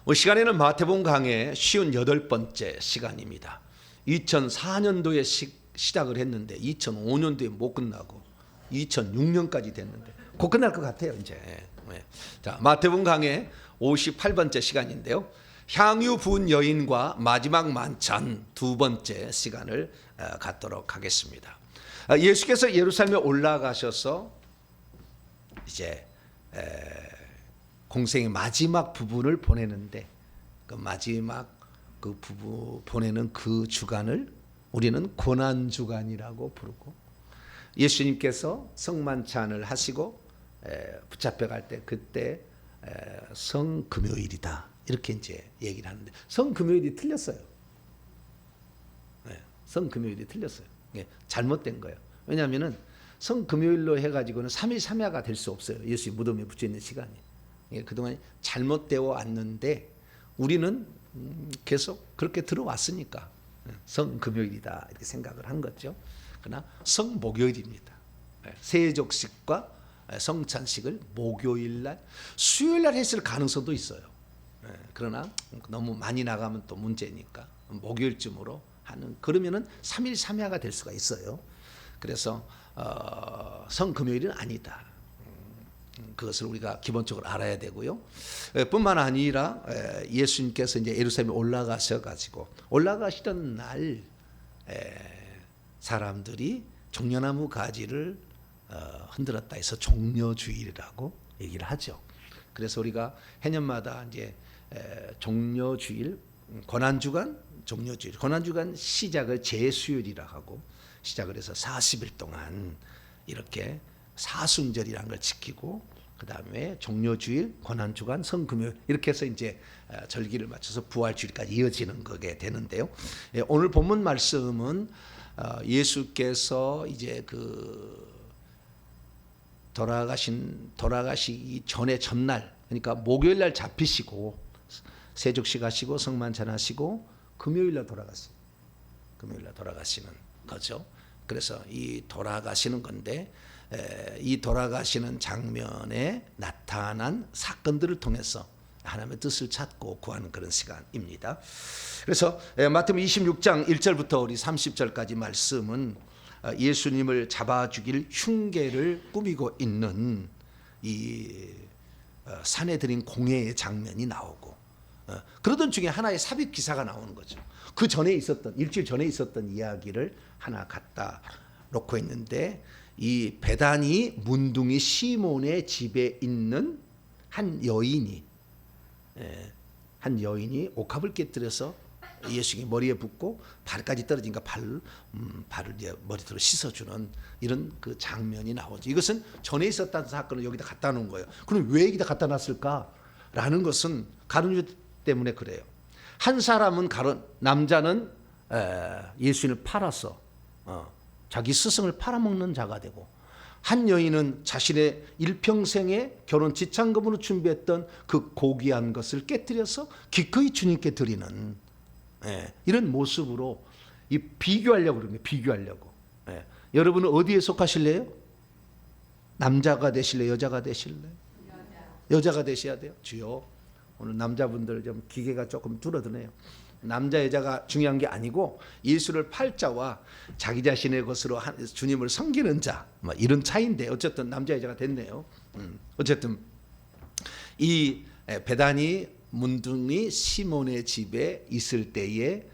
시간에는 마태복음 강의 58번째 시간입니다. 2004년도에 시작을 했는데 2005년도에 못 끝나고 2006년까지 됐는데 곧 끝날 것 같아요 이제. 자, 마태복음 강의 58번째 시간인데요. 향유 부은 여인과 마지막 만찬 두 번째 시간을 갖도록 하겠습니다. 예수께서 예루살렘에 올라가셔서 이제 공생의 마지막 부분을 보내는데 그 마지막 그 부분 보내는 그 주간을 우리는 고난 주간이라고 부르고, 예수님께서 성만찬을 하시고 붙잡혀 갈 때 그때 성금요일이다 이렇게 이제 얘기를 하는데, 성금요일이 틀렸어요. 성금요일이 틀렸어요. 잘못된 거예요. 왜냐하면은 성금요일로 해가지고는 3일 3야가 될 수 없어요. 예수의 무덤에 붙여 있는 시간이. 그동안 잘못되어 왔는데 우리는 계속 그렇게 들어왔으니까 성금요일이다 이렇게 생각을 한 거죠. 그러나 성목요일입니다. 세족식과 성찬식을 목요일날, 수요일날 했을 가능성도 있어요. 그러나 너무 많이 나가면 또 문제니까 목요일쯤으로 하는, 그러면은 3일 3야가 될 수가 있어요. 그래서 성금요일은 아니다. 그것을 우리가 기본적으로 알아야 되고요. 뿐만 아니라 예수님께서 이제 예루살렘에 올라가시던 날 사람들이 종려나무 가지를 흔들었다 해서 종려주일이라고 얘기를 하죠. 그래서 우리가 해년마다 이제 종려주일, 고난주간, 종려주일, 고난주간 시작을 제수요일이라 하고 시작을 해서 40일 동안 이렇게 사순절이라는 걸 지키고, 그 다음에 종려주일, 고난주간, 성금요일 이렇게 해서 이제 절기를 맞춰서 부활주일까지 이어지는 거게 되는데요. 오늘 본문 말씀은 예수께서 이제 그 돌아가시기 전에 전날, 그러니까 목요일 날 잡히시고 세족식 하시고 성만찬 하시고 금요일 날 돌아갔어요. 금요일 날 돌아가시는 거죠. 그래서 이 돌아가시는 건데, 이 돌아가시는 장면에 나타난 사건들을 통해서 하나님의 뜻을 찾고 구하는 그런 시간입니다. 그래서 마태복음 26장 1절부터 우리 30절까지 말씀은 예수님을 잡아 죽일 흉계를 꾸미고 있는 이 산헤드린 공회의 장면이 나오고, 그러던 중에 하나의 삽입 기사가 나오는 거죠. 그 전에 있었던, 일주일 전에 있었던 이야기를 하나 갖다 놓고 있는데, 이 베다니 문둥이 시몬의 집에 있는 한 여인이 옥합을 깨뜨려서 예수님의 머리에 붓고 발까지 떨어지니까 발을 이제 머리털로 씻어주는 이런 그 장면이 나오죠. 이것은 전에 있었다는 사건을 여기다 갖다 놓은 거예요. 그럼 왜 여기다 갖다 놨을까라는 것은 가룟유다 때문에 그래요. 한 사람은 남자는 예수님을 팔아서 자기 스승을 팔아먹는 자가 되고, 한 여인은 자신의 일평생의 결혼 지참금으로 준비했던 그 고귀한 것을 깨뜨려서 기꺼이 주님께 드리는 이런 모습으로 비교하려고 그러는 거예요. 비교하려고. 여러분은 어디에 속하실래요? 남자가 되실래요? 여자가 되실래요? 여자가 되셔야 돼요. 주여, 오늘 남자분들 좀 기계가 조금 줄어드네요. 남자 여자가 중요한 게 아니고 예수를 팔 자와 자기 자신의 것으로 주님을 섬기는 자, 이런 차이인데 어쨌든 남자 여자가 됐네요. 어쨌든 이 베다니 문둥이 시몬의 집에 있을 때에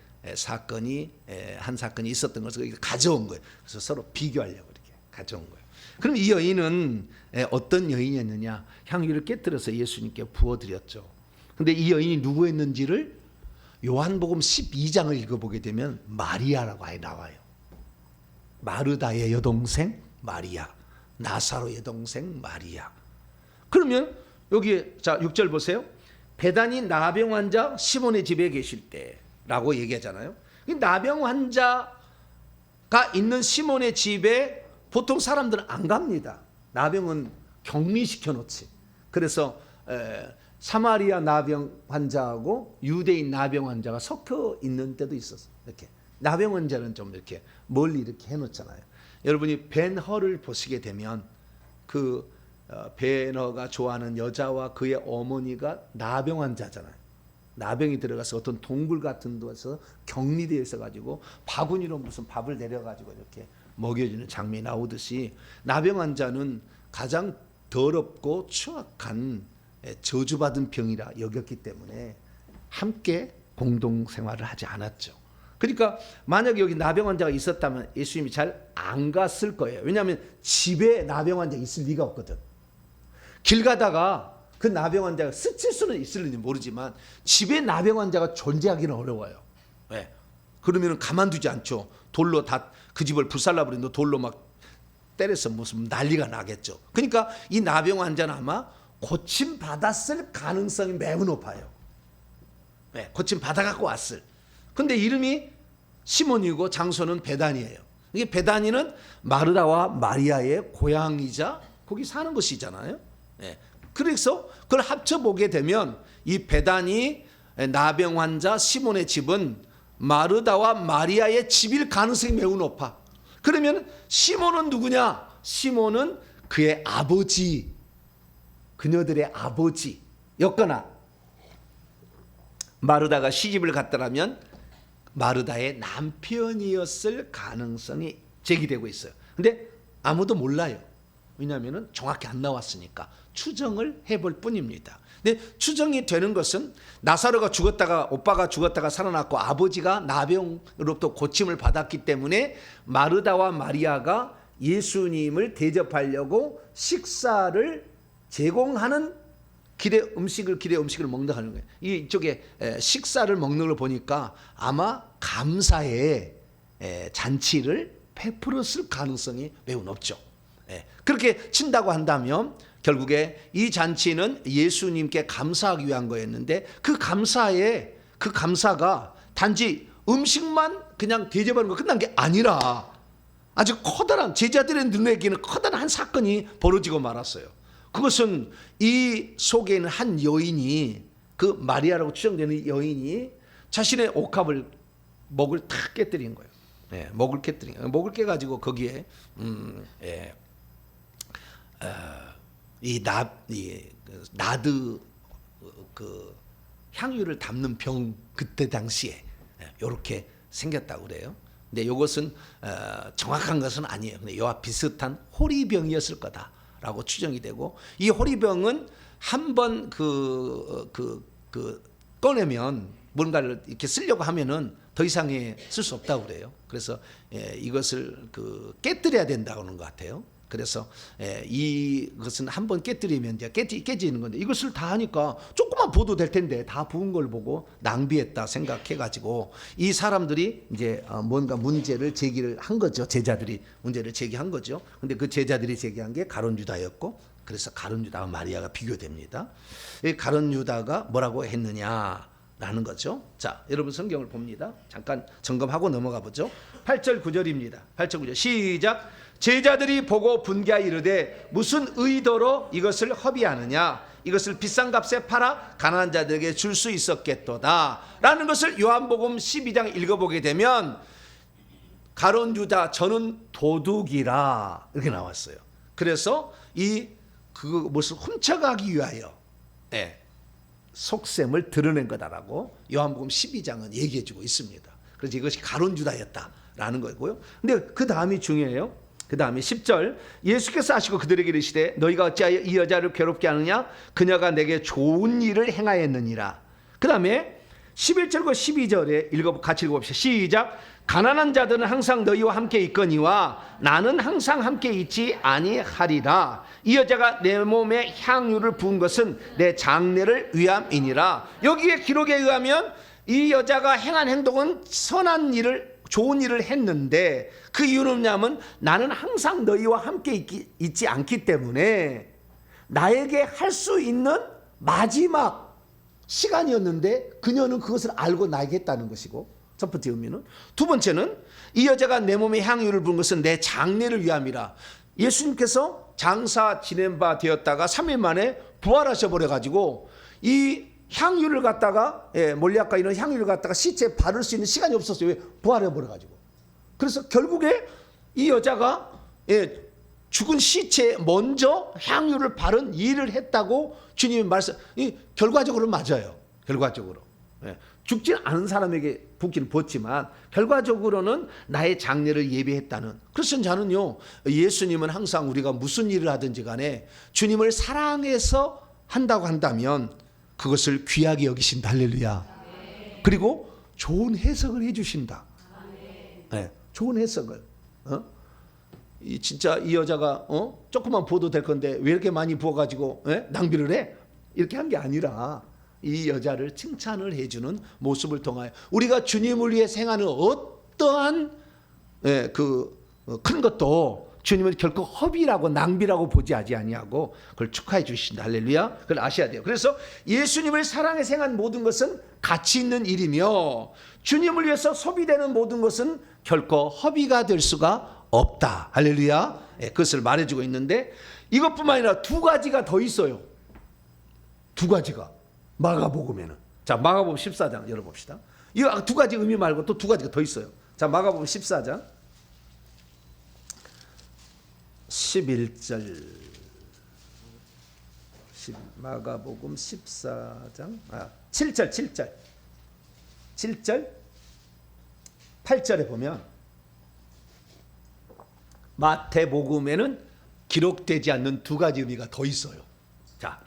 한 사건이 있었던 것을 가져온 거예요. 그래서 서로 비교하려고 이렇게 가져온 거예요. 그럼 이 여인은 어떤 여인이었느냐? 향유를 깨뜨려서 예수님께 부어드렸죠. 근데 이 여인이 누구였는지를 요한복음 12장을 읽어보게 되면 마리아라고 아예 나와요. 마르다의 여동생 마리아, 나사로의 동생 마리아. 그러면 여기 자 6절 보세요. 베다니 나병 환자 시몬의 집에 계실 때라고 얘기하잖아요. 나병 환자가 있는 시몬의 집에 보통 사람들은 안 갑니다. 나병은 격리시켜 놓지. 그래서 사마리아 나병 환자하고 유대인 나병 환자가 섞여 있는 때도 있었어요. 이렇게 나병 환자는 좀 이렇게 멀리 이렇게 해놓잖아요. 여러분이 벤허를 보시게 되면 그 벤허가 좋아하는 여자와 그의 어머니가 나병 환자잖아요. 나병이 들어가서 어떤 동굴 같은 데서 격리되어 있어가지고 바구니로 무슨 밥을 내려가지고 이렇게 먹여주는 장면이 나오듯이 나병 환자는 가장 더럽고 추악한 저주받은 병이라 여겼기 때문에 함께 공동생활을 하지 않았죠. 그러니까 만약에 여기 나병 환자가 있었다면 예수님이 잘 안 갔을 거예요. 왜냐하면 집에 나병 환자가 있을 리가 없거든. 길 가다가 그 나병 환자가 스칠 수는 있을지 모르지만 집에 나병 환자가 존재하기는 어려워요. 왜? 그러면 가만두지 않죠. 돌로 다 그 집을 불살라버리는 돌로 막 때려서 무슨 난리가 나겠죠. 그러니까 이 나병 환자는 아마 고침 받았을 가능성이 매우 높아요. 네, 고침 받아갖고 왔을. 근데 이름이 시몬이고 장소는 베다니예요. 이게 베다니는 마르다와 마리아의 고향이자 거기 사는 곳이잖아요. 네. 그래서 그걸 합쳐보게 되면 이 베다니 나병 환자 시몬의 집은 마르다와 마리아의 집일 가능성이 매우 높아. 그러면 시몬은 누구냐? 시몬은 그의 아버지, 그녀들의 아버지였거나 마르다가 시집을 갔더라면 마르다의 남편이었을 가능성이 제기되고 있어요. 근데 아무도 몰라요. 왜냐하면 정확히 안 나왔으니까 추정을 해볼 뿐입니다. 근데 추정이 되는 것은 나사로가 죽었다가 오빠가 죽었다가 살아났고 아버지가 나병으로부터 고침을 받았기 때문에 마르다와 마리아가 예수님을 대접하려고 식사를 제공하는 길에 음식을 먹는다 하는 거예요. 이쪽에 식사를 먹는 걸 보니까 아마 감사의 잔치를 베풀었을 가능성이 매우 높죠. 그렇게 친다고 한다면 결국에 이 잔치는 예수님께 감사하기 위한 거였는데 그 감사가 단지 음식만 그냥 대접하는 거 끝난 게 아니라 아주 커다란 제자들의 눈에게는 커다란 한 사건이 벌어지고 말았어요. 그것은 이 속에 있는 한 여인이 그 마리아라고 추정되는 여인이 자신의 옥합을 목을 탁 깨뜨린 거예요. 목을 깨뜨린 거예요. 목을 깨가지고 거기에 이 나드 그 향유를 담는 병 그때 당시에 이렇게 생겼다고 그래요. 근데 이것은 정확한 것은 아니에요. 근데 이와 비슷한 호리병이었을 거다라고 추정이 되고 이 호리병은 한번 꺼내면 뭔가를 이렇게 쓰려고 하면은 더 이상에 쓸 수 없다고 그래요. 그래서 이것을 깨뜨려야 된다고 하는 것 같아요. 그래서 이것은 한번 깨뜨리면 이제 깨지는 건데 이것을 다 하니까 조금만 부어도 될 텐데 다 부은 걸 보고 낭비했다 생각해가지고 이 사람들이 이제 뭔가 문제를 제기를 한 거죠. 제자들이 문제를 제기한 거죠. 근데 그 제자들이 제기한 게 가룟 유다였고 그래서 가룟 유다와 마리아가 비교됩니다. 이 가룟 유다가 뭐라고 했느냐라는 거죠. 자, 여러분 성경을 봅니다. 잠깐 점검하고 넘어가 보죠. 8절 9절입니다. 8절 9절 시작. 제자들이 보고 분개하여 이르되 무슨 의도로 이것을 허비하느냐 이것을 비싼 값에 팔아 가난한 자들에게 줄 수 있었겠도다 라는 것을 요한복음 12장 읽어보게 되면 가룟 유다 저는 도둑이라 이렇게 나왔어요. 그래서 그것을 훔쳐가기 위하여 속셈을 드러낸 거다라고 요한복음 12장은 얘기해주고 있습니다. 그래서 이것이 가룟 유다였다라는 거고요. 근데 그 다음이 중요해요. 그 다음에 10절 예수께서 하시고 그들에게 이르시되 너희가 어찌하여 이 여자를 괴롭게 하느냐 그녀가 내게 좋은 일을 행하였느니라. 그 다음에 11절과 12절에 같이 읽어봅시다. 시작. 가난한 자들은 항상 너희와 함께 있거니와 나는 항상 함께 있지 아니하리라. 이 여자가 내 몸에 향유를 부은 것은 내 장례를 위함이니라. 여기에 기록에 의하면 이 여자가 행한 행동은 선한 일을 좋은 일을 했는데 그 이유는 뭐냐면 나는 항상 너희와 함께 있지 않기 때문에 나에게 할 수 있는 마지막 시간이었는데 그녀는 그것을 알고 나에게 했다는 것이고 첫 번째 의미는. 두 번째는 이 여자가 내 몸에 향유를 부은 것은 내 장례를 위함이라. 예수님께서 장사 지낸 바 되었다가 3일 만에 부활하셔 버려가지고 이 향유를 갖다가 몰약과 이런 향유를 갖다가 시체에 바를 수 있는 시간이 없었어요. 왜? 부활해 버려가지고. 그래서 결국에 이 여자가 죽은 시체에 먼저 향유를 바른 일을 했다고 주님이 결과적으로 맞아요. 결과적으로. 예. 죽지 않은 사람에게 붓기는 부었지만 결과적으로는 나의 장례를 예비했다는. 그래서 저는요, 예수님은 항상 우리가 무슨 일을 하든지 간에 주님을 사랑해서 한다고 한다면 그것을 귀하게 여기신다. 할렐루야. 그리고 좋은 해석을 해주신다. 네, 좋은 해석을. 진짜 이 여자가 조금만 부어도 될 건데 왜 이렇게 많이 부어가지고 낭비를 해? 이렇게 한 게 아니라 이 여자를 칭찬을 해주는 모습을 통하여 우리가 주님을 위해 생하는 어떠한 큰 것도 주님은 결코 허비라고 낭비라고 보지 아니하고 그걸 축하해 주신다. 할렐루야. 그걸 아셔야 돼요. 그래서 예수님을 사랑해 생한 모든 것은 가치 있는 일이며 주님을 위해서 소비되는 모든 것은 결코 허비가 될 수가 없다. 할렐루야. 그것을 말해주고 있는데 이것뿐만 아니라 두 가지가 더 있어요. 두 가지가 마가복음에는. 자, 마가복음 14장 열어봅시다. 이 두 가지 의미 말고 또 두 가지가 더 있어요. 자, 마가복음 14장 11절. 마가복음 14장 7절 8절에 보면 마태복음에는 기록되지 않는 두 가지 의미가 더 있어요. 자,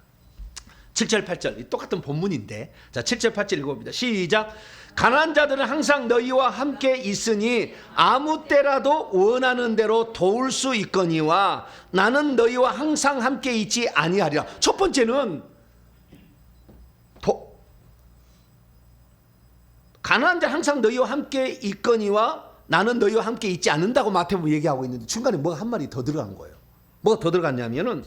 7절 8절 똑같은 본문인데, 자 7절 8절 읽어봅니다. 시작. 가난한 자들은 항상 너희와 함께 있으니 아무 때라도 원하는 대로 도울 수 있거니와 나는 너희와 항상 함께 있지 아니하리라. 첫 번째는 가난한 자 항상 너희와 함께 있거니와 나는 너희와 함께 있지 않는다고 마태복음 얘기하고 있는데 중간에 뭐가 한 마디 더 들어간 거예요. 뭐가 더 들어갔냐면은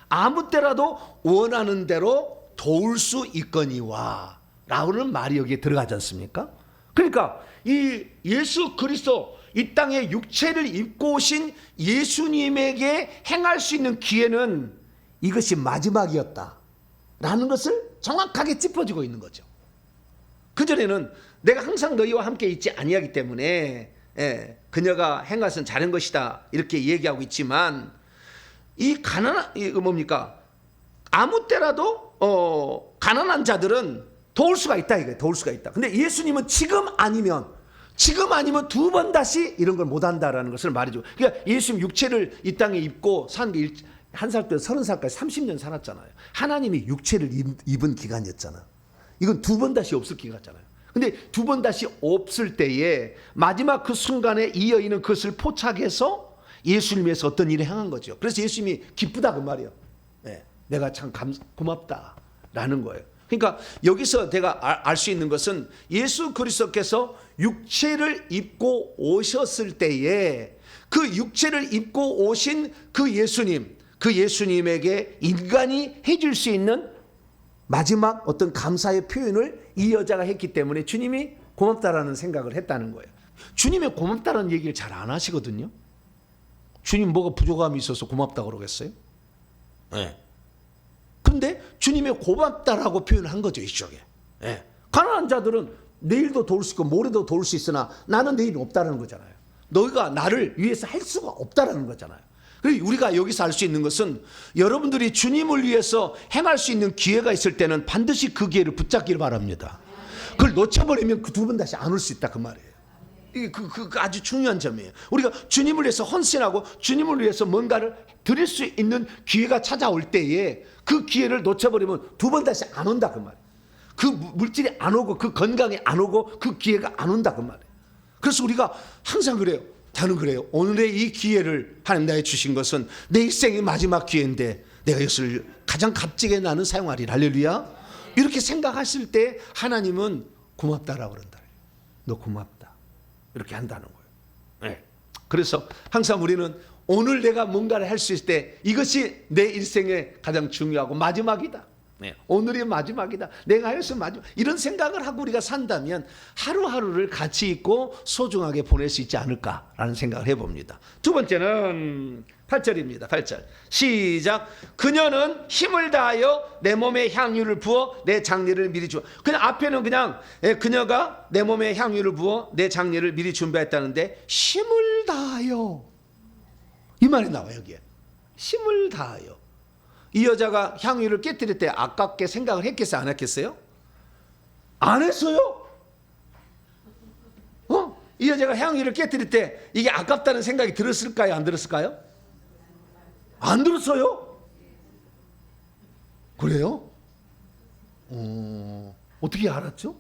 아무 때라도 원하는 대로 도울 수 있거니와 라는 말이 여기에 들어가지 않습니까? 그러니까 이 예수 그리스도 이 땅에 육체를 입고 오신 예수님에게 행할 수 있는 기회는 이것이 마지막이었다라는 것을 정확하게 짚어주고 있는 거죠. 그전에는 내가 항상 너희와 함께 있지 아니하기 때문에 그녀가 행하선 잘한 것이다 이렇게 얘기하고 있지만 이거 뭡니까? 아무 때라도 가난한 자들은 도울 수가 있다 이거예요. 도울 수가 있다. 근데 예수님은 지금 아니면 두 번 다시 이런 걸 못 한다라는 것을 말해줘. 그러니까 예수님 육체를 이 땅에 입고 산 게 한 살부터 30살까지 30년 살았잖아요. 하나님이 육체를 입은 기간이었잖아. 이건 두 번 다시 없을 기간이잖아요. 근데 두 번 다시 없을 때에 마지막 그 순간에 이 여인은 그것을 포착해서 예수님에서 어떤 일을 행한 거죠. 그래서 예수님이 기쁘다 그 말이에요. 내가 참 고맙다라는 거예요. 그러니까 여기서 내가 알 수 있는 것은 예수 그리스도께서 육체를 입고 오셨을 때에 그 육체를 입고 오신 그 예수님에게 인간이 해줄 수 있는 마지막 어떤 감사의 표현을 이 여자가 했기 때문에 주님이 고맙다라는 생각을 했다는 거예요. 주님의 고맙다라는 얘기를 잘 안 하시거든요. 주님 뭐가 부족함이 있어서 고맙다고 그러겠어요? 그런데 주님의 고맙다라고 표현을 한 거죠. 이쪽에. 가난한 자들은 내일도 도울 수 있고 모레도 도울 수 있으나 나는 내일이 없다는 거잖아요. 너희가 나를 위해서 할 수가 없다는 거잖아요. 우리가 여기서 알 수 있는 것은 여러분들이 주님을 위해서 행할 수 있는 기회가 있을 때는 반드시 그 기회를 붙잡기를 바랍니다. 그걸 놓쳐버리면 그 두 번 다시 안 올 수 있다 그 말이에요. 이게 그 아주 중요한 점이에요. 우리가 주님을 위해서 헌신하고 주님을 위해서 뭔가를 드릴 수 있는 기회가 찾아올 때에 그 기회를 놓쳐버리면 두 번 다시 안 온다 그 말이에요. 그 물질이 안 오고 그 건강이 안 오고 그 기회가 안 온다 그 말이에요. 그래서 우리가 항상 그래요. 저는 그래요. 오늘의 이 기회를 하나님 나에 주신 것은 내 일생의 마지막 기회인데 내가 이것을 가장 값지게 나는 사용하리라. 할렐루야. 이렇게 생각하실 때 하나님은 고맙다라고 그런다. 너 고맙다. 이렇게 한다는 거예요. 그래서 항상 우리는 오늘 내가 뭔가를 할 수 있을 때 이것이 내 일생의 가장 중요하고 마지막이다. 오늘이 마지막이다. 내가 하였을 마지막. 이런 생각을 하고 우리가 산다면 하루하루를 가치 있고 소중하게 보낼 수 있지 않을까라는 생각을 해봅니다. 두 번째는 8절입니다. 8절 시작. 그녀는 힘을 다하여 내 몸에 향유를 부어 내 장례를 미리 주어. 그냥 앞에는 그냥 그녀가 내 몸에 향유를 부어 내 장례를 미리 준비했다는데 힘을 다하여 이 말이 나와요. 여기에 힘을 다하여. 이 여자가 향유를 깨뜨릴 때 아깝게 생각을 했겠어요? 안 했겠어요? 안 했어요? 이 여자가 향유를 깨뜨릴 때 이게 아깝다는 생각이 들었을까요? 안 들었을까요? 안 들었어요? 그래요? 어떻게 알았죠?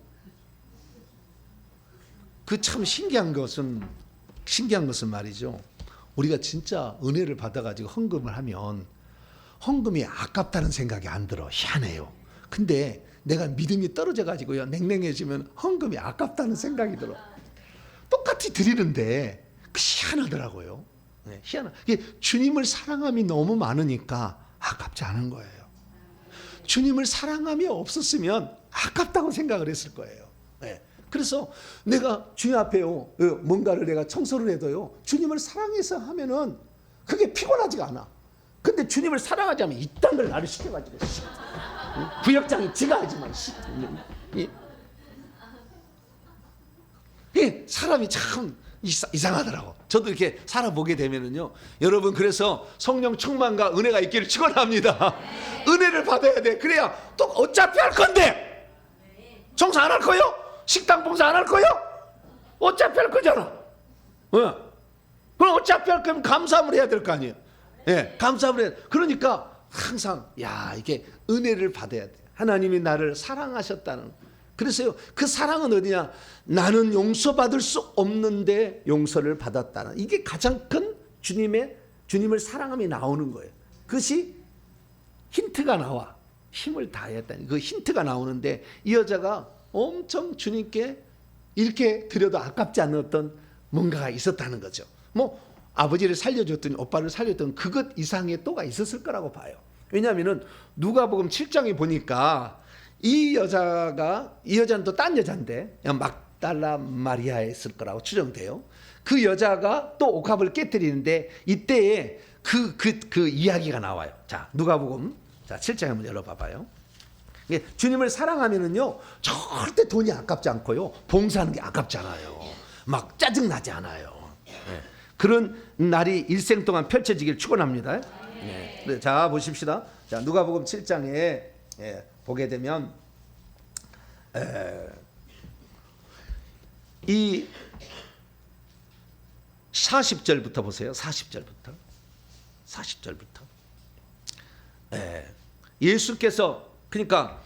그 참 신기한 것은 말이죠. 우리가 진짜 은혜를 받아가지고 헌금을 하면 헌금이 아깝다는 생각이 안 들어. 희한해요. 근데 내가 믿음이 떨어져가지고요, 냉랭해지면 헌금이 아깝다는 생각이 들어. 똑같이 드리는데 희한하더라고요. 네, 이게 주님을 사랑함이 너무 많으니까 아깝지 않은 거예요. 주님을 사랑함이 없었으면 아깝다고 생각을 했을 거예요. 네. 그래서 내가 주님 앞에요, 뭔가를 내가 청소를 해도요, 주님을 사랑해서 하면은 그게 피곤하지가 않아. 근데 주님을 사랑하지 않으면 이딴 걸 나를 시켜가지고 구역장이 지가 하지만 사람이 참 이상하더라고. 저도 이렇게 살아보게 되면은요, 여러분, 그래서 성령 충만과 은혜가 있기를 축원합니다. 은혜를 받아야 돼. 그래야 또 어차피 할 건데 청소 안 할 거요? 식당 봉사 안 할 거요? 어차피 할 거잖아. 그럼 어차피 할 거면 감사함을 해야 될 거 아니에요. 예, 감사함을 해야 돼. 그러니까 항상 이게 은혜를 받아야 돼. 하나님이 나를 사랑하셨다는. 그래서요, 그 사랑은 어디냐? 나는 용서받을 수 없는데 용서를 받았다는, 이게 가장 큰 주님을 사랑함이 나오는 거예요. 그것이 힌트가 나와. 힘을 다했다는 그 힌트가 나오는데, 이 여자가 엄청 주님께 이렇게 드려도 아깝지 않은 어떤 뭔가가 있었다는 거죠. 뭐 아버지를 살려줬더니, 오빠를 살려줬더니 그것 이상의 또가 있었을 거라고 봐요. 왜냐하면은 누가복음 7장에 보니까 이 여자는 또 딴 여자인데 막달라 마리아였을 거라고 추정돼요. 그 여자가 또 옥합을 깨뜨리는데 이때에 그 이야기가 나와요. 자, 누가복음 7장 한번 열어봐봐요. 주님을 사랑하면은요, 절대 돈이 아깝지 않고요, 봉사하는 게 아깝지 않아요. 막 짜증나지 않아요. 네. 그런 날이 일생 동안 펼쳐지길 축원합니다. 네. 자, 보십시다. 자, 누가복음 7장에 보게 되면 이 40절부터 보세요. 40절부터. 예수께서, 그러니까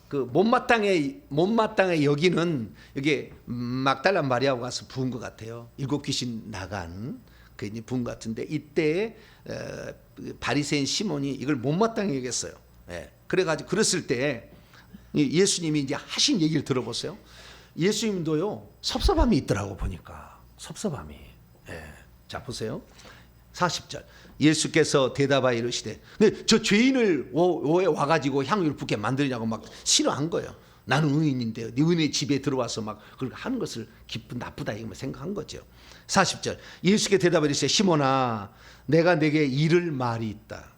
그 못마땅해 여기는, 이게 막달라 마리아하고 가서 부은 것 같아요. 7 귀신 나간 그 부은 것 같은데, 이때 바리새인 시몬이 이걸 못마땅해 여겼어요. 그래가지고 그랬을 때 예수님이 이제 하신 얘기를 들어보세요. 예수님도요, 섭섭함이 있더라고 보니까. 섭섭함이. 자, 보세요. 40절. 예수께서 대답하여 이르시되, 근데 저 죄인을 왜 와가지고 향유를 붓게 만드냐고 막 싫어한 거예요. 나는 의인인데 네 은혜 집에 들어와서 막 그렇게 하는 것을 나쁘다 이거 생각한 거죠. 40절. 예수께 대답하여 이르시되, 시몬아, 내가 내게 이를 말이 있다.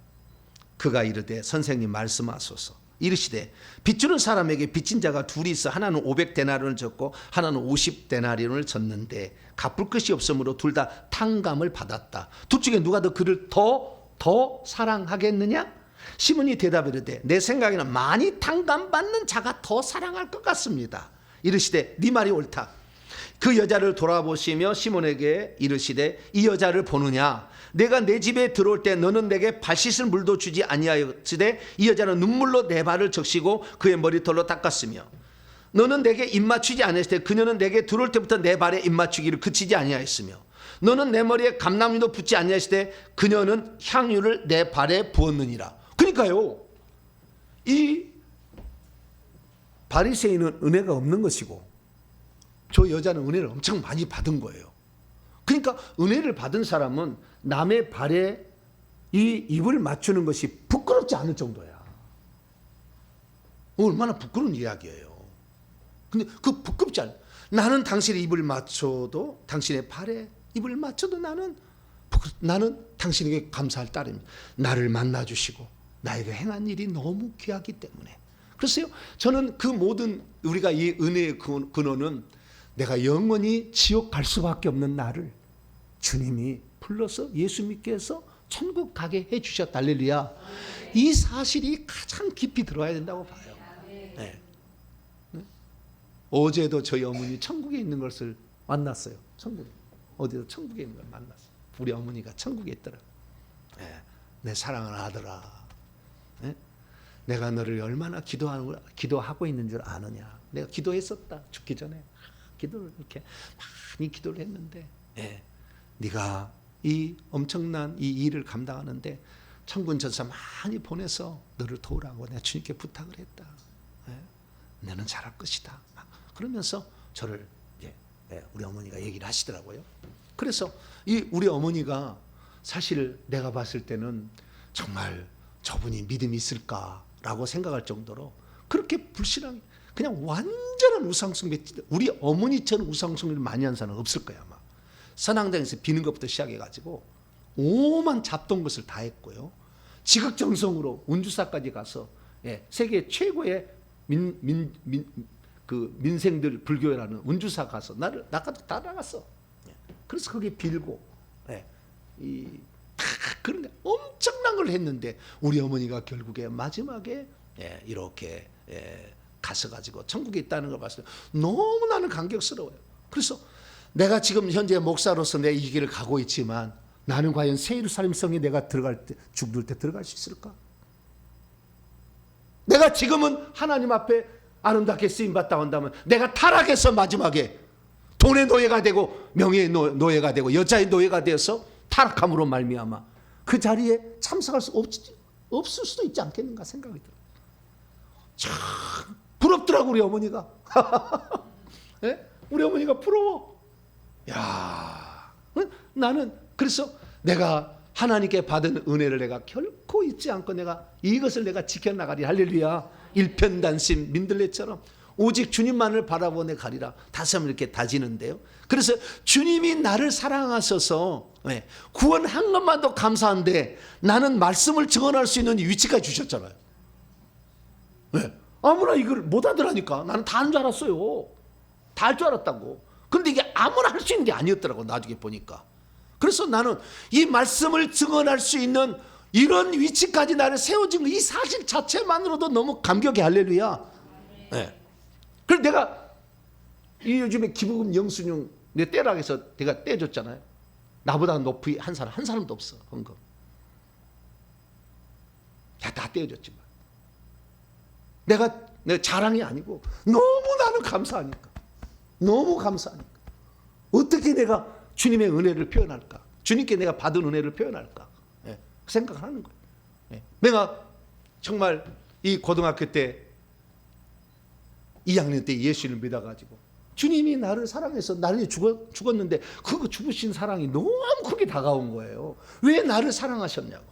그가 이르되, 선생님 말씀하소서. 이르시되, 빚주는 사람에게 빚진 자가 둘이 있어 하나는 500데나리온을 졌고 하나는 50데나리온을 졌는데 갚을 것이 없으므로 둘 다 탕감을 받았다. 둘 중에 누가 더 그를 더 사랑하겠느냐? 시몬이 대답이르되, 내 생각에는 많이 탕감받는 자가 더 사랑할 것 같습니다. 이르시되, 네 말이 옳다. 그 여자를 돌아보시며 시몬에게 이르시되, 이 여자를 보느냐? 내가 내 집에 들어올 때 너는 내게 발 씻을 물도 주지 아니하였으되 이 여자는 눈물로 내 발을 적시고 그의 머리털로 닦았으며, 너는 내게 입맞추지 아니했을 때 그녀는 내게 들어올 때부터 내 발에 입맞추기를 그치지 아니하였으며, 너는 내 머리에 감람유도 붓지 아니하였을 때 그녀는 향유를 내 발에 부었느니라. 그러니까요, 이 바리새인은 은혜가 없는 것이고 저 여자는 은혜를 엄청 많이 받은 거예요. 그러니까 은혜를 받은 사람은 남의 발에 이 입을 맞추는 것이 부끄럽지 않을 정도야. 얼마나 부끄러운 이야기예요. 근데 그 부끄럽지 않아. 나는 당신의 입을 맞춰도, 당신의 발에 입을 맞춰도 나는 당신에게 감사할 따름입니다. 나를 만나주시고 나에게 행한 일이 너무 귀하기 때문에. 그래서요, 저는 그 모든, 우리가 이 은혜의 근원은 내가 영원히 지옥 갈 수밖에 없는 나를 주님이 불러서 예수 믿게 해서 천국 가게 해주셨다. 할렐루야. 이 사실이 가장 깊이 들어야 된다고 봐요. 네. 어제도 저희 어머니 천국에 있는 것을 만났어요. 천국에. 어디서 천국에 있는 걸 만났어요. 우리 어머니가 천국에 있더라. 예, 내 사랑하는 아들아, 예? 내가 너를 얼마나 기도하고 있는 줄 아느냐. 내가 기도했었다. 죽기 전에 기도를 이렇게 많이 기도를 했는데, 예, 네가 이 엄청난 이 일을 감당하는데 천군 전사 많이 보내서 너를 도우라고 내가 주님께 부탁을 했다. 예? 너는 잘할 것이다. 그러면서 저를 우리 어머니가 얘기를 하시더라고요. 그래서 이 우리 어머니가 사실 내가 봤을 때는 정말 저분이 믿음이 있을까라고 생각할 정도로 그렇게 불신앙이 그냥 완전한 우상숭배, 우리 어머니처럼 우상숭배를 많이 한 사람은 없을 거야 아마. 선앙장에서 비는 것부터 시작해가지고 오만 잡던 것을 다 했고요. 지극정성으로 운주사까지 가서 세계 최고의 민생들 불교라는 운주사 가서 나까지 다 나갔어. 그래서 거기 빌고 그런 엄청난 걸 했는데 우리 어머니가 결국에 마지막에 이렇게 가서 가지고 천국에 있다는 걸 봤을 때 너무 나는 감격스러워요. 그래서 내가 지금 현재 목사로서 내 이 길을 가고 있지만 나는 과연 새 예루살렘 성에 내가 들어갈 때 죽을 때 들어갈 수 있을까? 내가 지금은 하나님 앞에 아름답게 쓰임 받다 온다면 내가 타락해서 마지막에 돈의 노예가 되고 명예의 노예가 되고 여자의 노예가 되어서 타락함으로 말미암아 그 자리에 참석할 수 없을 수도 있지 않겠는가 생각이 들어요. 참 부럽더라고 우리 어머니가. 네? 우리 어머니가 부러워. 야, 나는 그래서 내가 하나님께 받은 은혜를 내가 결코 잊지 않고 내가 이것을 내가 지켜나가리. 할렐루야. 일편단심 민들레처럼 오직 주님만을 바라보내 가리라. 다시 한번 이렇게 다지는데요. 그래서 주님이 나를 사랑하셔서 구원한 것만도 감사한데 나는 말씀을 증언할 수 있는 위치까지 주셨잖아요. 아무나 이걸 못 하더라니까. 나는 다 한 줄 알았어요. 다 할 줄 알았다고. 그런데 이게 아무나 할 수 있는 게 아니었더라고 나중에 보니까. 그래서 나는 이 말씀을 증언할 수 있는 이런 위치까지 나를 세워진 이 사실 자체만으로도 너무 감격해. 할렐루야. 그래서 내가 이 요즘에 기부금 영수증 내 떼라고 해서 내가 떼줬잖아요. 나보다 높이 한 사람도 없어. 헌금. 다 떼어줬지만 내가 자랑이 아니고 너무 나는 감사하니까. 너무 감사하니까. 어떻게 내가 주님의 은혜를 표현할까? 주님께 내가 받은 은혜를 표현할까? 생각을 하는 거예요. 내가 정말 이 고등학교 때 2학년 때 예수를 믿어가지고 주님이 나를 사랑해서 나를 죽었는데 그 죽으신 사랑이 너무 크게 다가온 거예요. 왜 나를 사랑하셨냐고.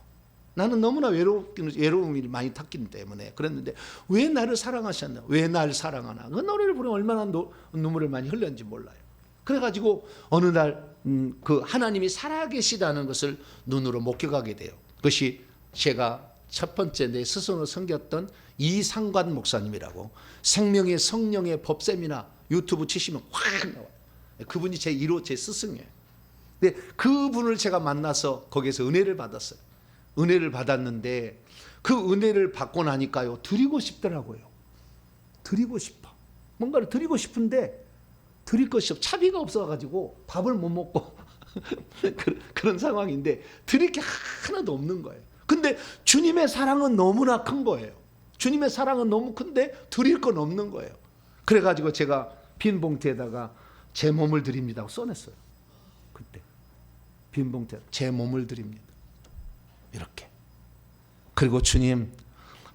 나는 너무나 외로움이 많이 탔기 때문에 그랬는데 왜 나를 사랑하셨냐. 왜 나를 사랑하나. 그 노래를 부르면 얼마나 눈물을 많이 흘렸는지 몰라요. 그래가지고 어느 날 그 하나님이 살아계시다는 것을 눈으로 목격하게 돼요. 그것이 제가 첫 번째 내 스승으로 섬겼던 이상관 목사님이라고 생명의 성령의 법세미나 유튜브 치시면 확 나와요. 그분이 제 1호 제 스승이에요. 근데 그분을 제가 만나서 거기에서 은혜를 받았어요. 은혜를 받았는데 그 은혜를 받고 나니까요 드리고 싶더라고요. 드리고 싶어. 뭔가를 드리고 싶은데 드릴 것이 없어. 차비가 없어가지고 밥을 못 먹고 그런 상황인데 드릴 게 하나도 없는 거예요. 근데 주님의 사랑은 너무나 큰 거예요. 주님의 사랑은 너무 큰데 드릴 건 없는 거예요. 그래가지고 제가 빈 봉투에다가 제 몸을 드립니다 써냈어요. 그때 빈 봉투에 제 몸을 드립니다. 이렇게. 그리고 주님,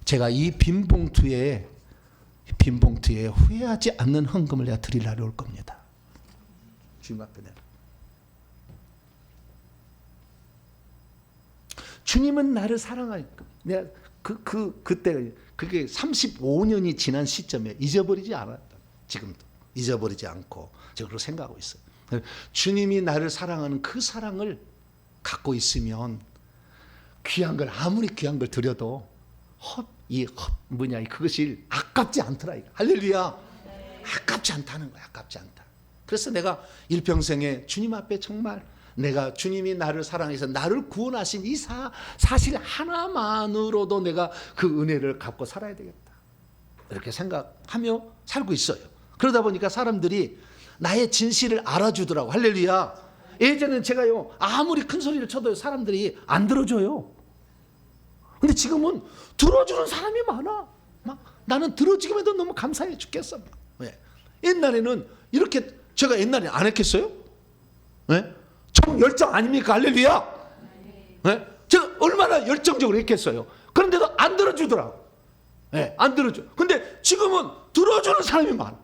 제가 이 빈 봉투에 후회하지 않는 헌금을 내가 드릴 날이 올 겁니다. 주님 앞에 내가. 주님은 나를 사랑하니까. 내가 그때 그게 35년이 지난 시점에 잊어버리지 않았다. 지금도 잊어버리지 않고 제가 그렇게 생각하고 있어요. 주님이 나를 사랑하는 그 사랑을 갖고 있으면 귀한 걸 아무리 귀한 걸 드려도 그것이 아깝지 않더라. 할렐루야. 아깝지 않다는 거야. 아깝지 않다. 그래서 내가 일평생에 주님 앞에 정말 내가 주님이 나를 사랑해서 나를 구원하신 이 사실 하나만으로도 내가 그 은혜를 갖고 살아야 되겠다. 이렇게 생각하며 살고 있어요. 그러다 보니까 사람들이 나의 진실을 알아주더라고. 할렐루야. 예전에는 제가요 아무리 큰 소리를 쳐도 사람들이 안 들어줘요. 근데 지금은 들어주는 사람이 많아. 막 나는 들어주기만 해도 너무 감사해 죽겠어. 왜? 옛날에는 이렇게 제가 옛날에 안 했겠어요? 네? 저 열정 아닙니까? 할렐루야. 네? 제가 얼마나 열정적으로 했겠어요. 그런데도 안 들어주더라고. 네, 안 들어줘. 근데 지금은 들어주는 사람이 많아.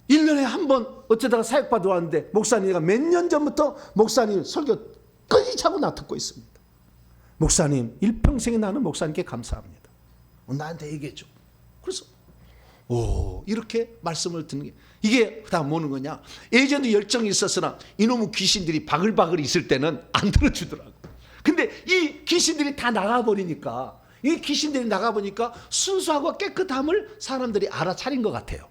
1년에 한 번 어쩌다가 사역받으러 왔는데 목사님이 몇 년 전부터 목사님 설교 끊이지 않고 나 듣고 있습니다. 목사님 일평생에 나는 목사님께 감사합니다. 나한테 얘기해줘. 그래서 이렇게 말씀을 듣는 게 이게 다 뭐는 거냐. 예전에 열정이 있었으나 이놈의 귀신들이 바글바글 있을 때는 안 들어주더라고. 근데 이 귀신들이 다 나가버리니까 이 귀신들이 나가보니까 순수하고 깨끗함을 사람들이 알아차린 것 같아요.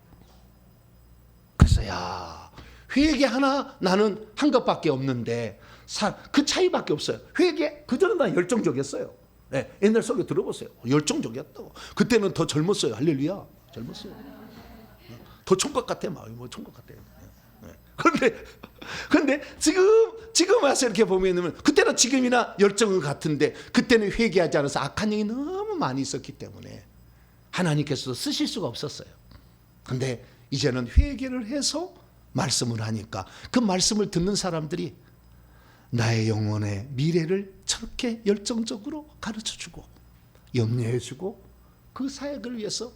그래서 야 회개 하나 나는 한 것밖에 없는데 그 차이밖에 없어요. 회개 그전은 나 열정적이었어요. 네, 옛날 설교 들어보세요. 열정적이었다고. 그때는 더 젊었어요. 할렐루야. 젊었어요. 더 총각 같아. 마음이 뭐 총각 같아요. 그런데 지금 와서 이렇게 보면 그때는 지금이나 열정은 같은데 그때는 회개하지 않아서 악한 영이 너무 많이 있었기 때문에 하나님께서도 쓰실 수가 없었어요. 그런데 이제는 회개를 해서 말씀을 하니까 그 말씀을 듣는 사람들이 나의 영혼의 미래를 저렇게 열정적으로 가르쳐주고 염려해주고 그 사역을 위해서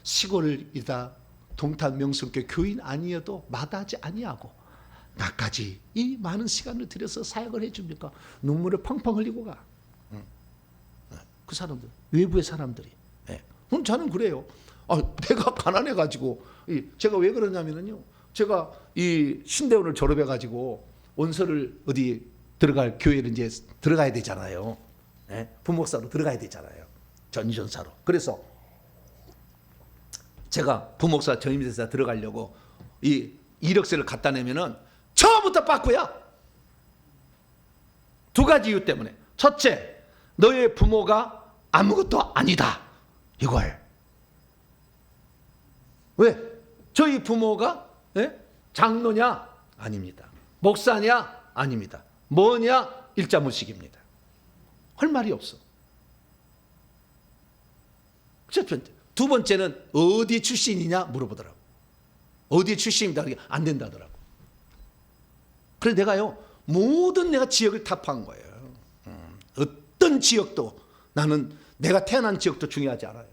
시골이다 동탄 명성교 교인 아니어도 마다하지 아니하고 나까지 이 많은 시간을 들여서 사역을 해줍니까? 눈물을 펑펑 흘리고 가. 그 사람들 외부의 사람들이. 저는 그래요. 내가 가난해가지고 제가 왜 그러냐면요. 제가 이 신대원을 졸업해가지고 원서를 어디 들어갈 교회를 이제 들어가야 되잖아요. 부목사로 들어가야 되잖아요. 전전사로. 그래서 제가 부목사 전임대사 들어가려고 이 이력서를 갖다 내면은 처음부터 빠꾸야. 두 가지 이유 때문에. 첫째, 너의 부모가 아무것도 아니다. 이걸. 왜? 저희 부모가 장로냐? 아닙니다. 목사냐? 아닙니다. 뭐냐? 일자무식입니다. 할 말이 없어. 두 번째는 어디 출신이냐 물어보더라고. 어디 출신이다. 안 된다더라고. 그래서 내가요 모든 내가 지역을 탑한 거예요. 어떤 지역도 나는 내가 태어난 지역도 중요하지 않아요.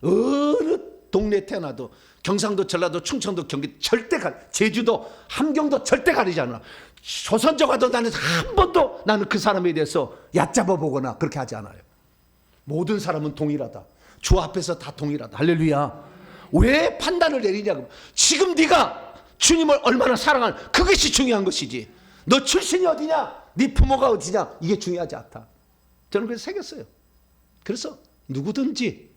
어느 동네 태어나도 경상도, 전라도, 충청도, 경기 절대 제주도, 함경도 절대 가리지 않아. 조선족 와도 나는 한 번도 나는 그 사람에 대해서 얕잡아 보거나 그렇게 하지 않아요. 모든 사람은 동일하다. 주 앞에서 다 동일하다. 할렐루야. 왜 판단을 내리냐고. 지금 네가 주님을 얼마나 사랑하는 그것이 중요한 것이지. 너 출신이 어디냐, 네 부모가 어디냐, 이게 중요하지 않다. 저는 그래서 새겼어요. 그래서 누구든지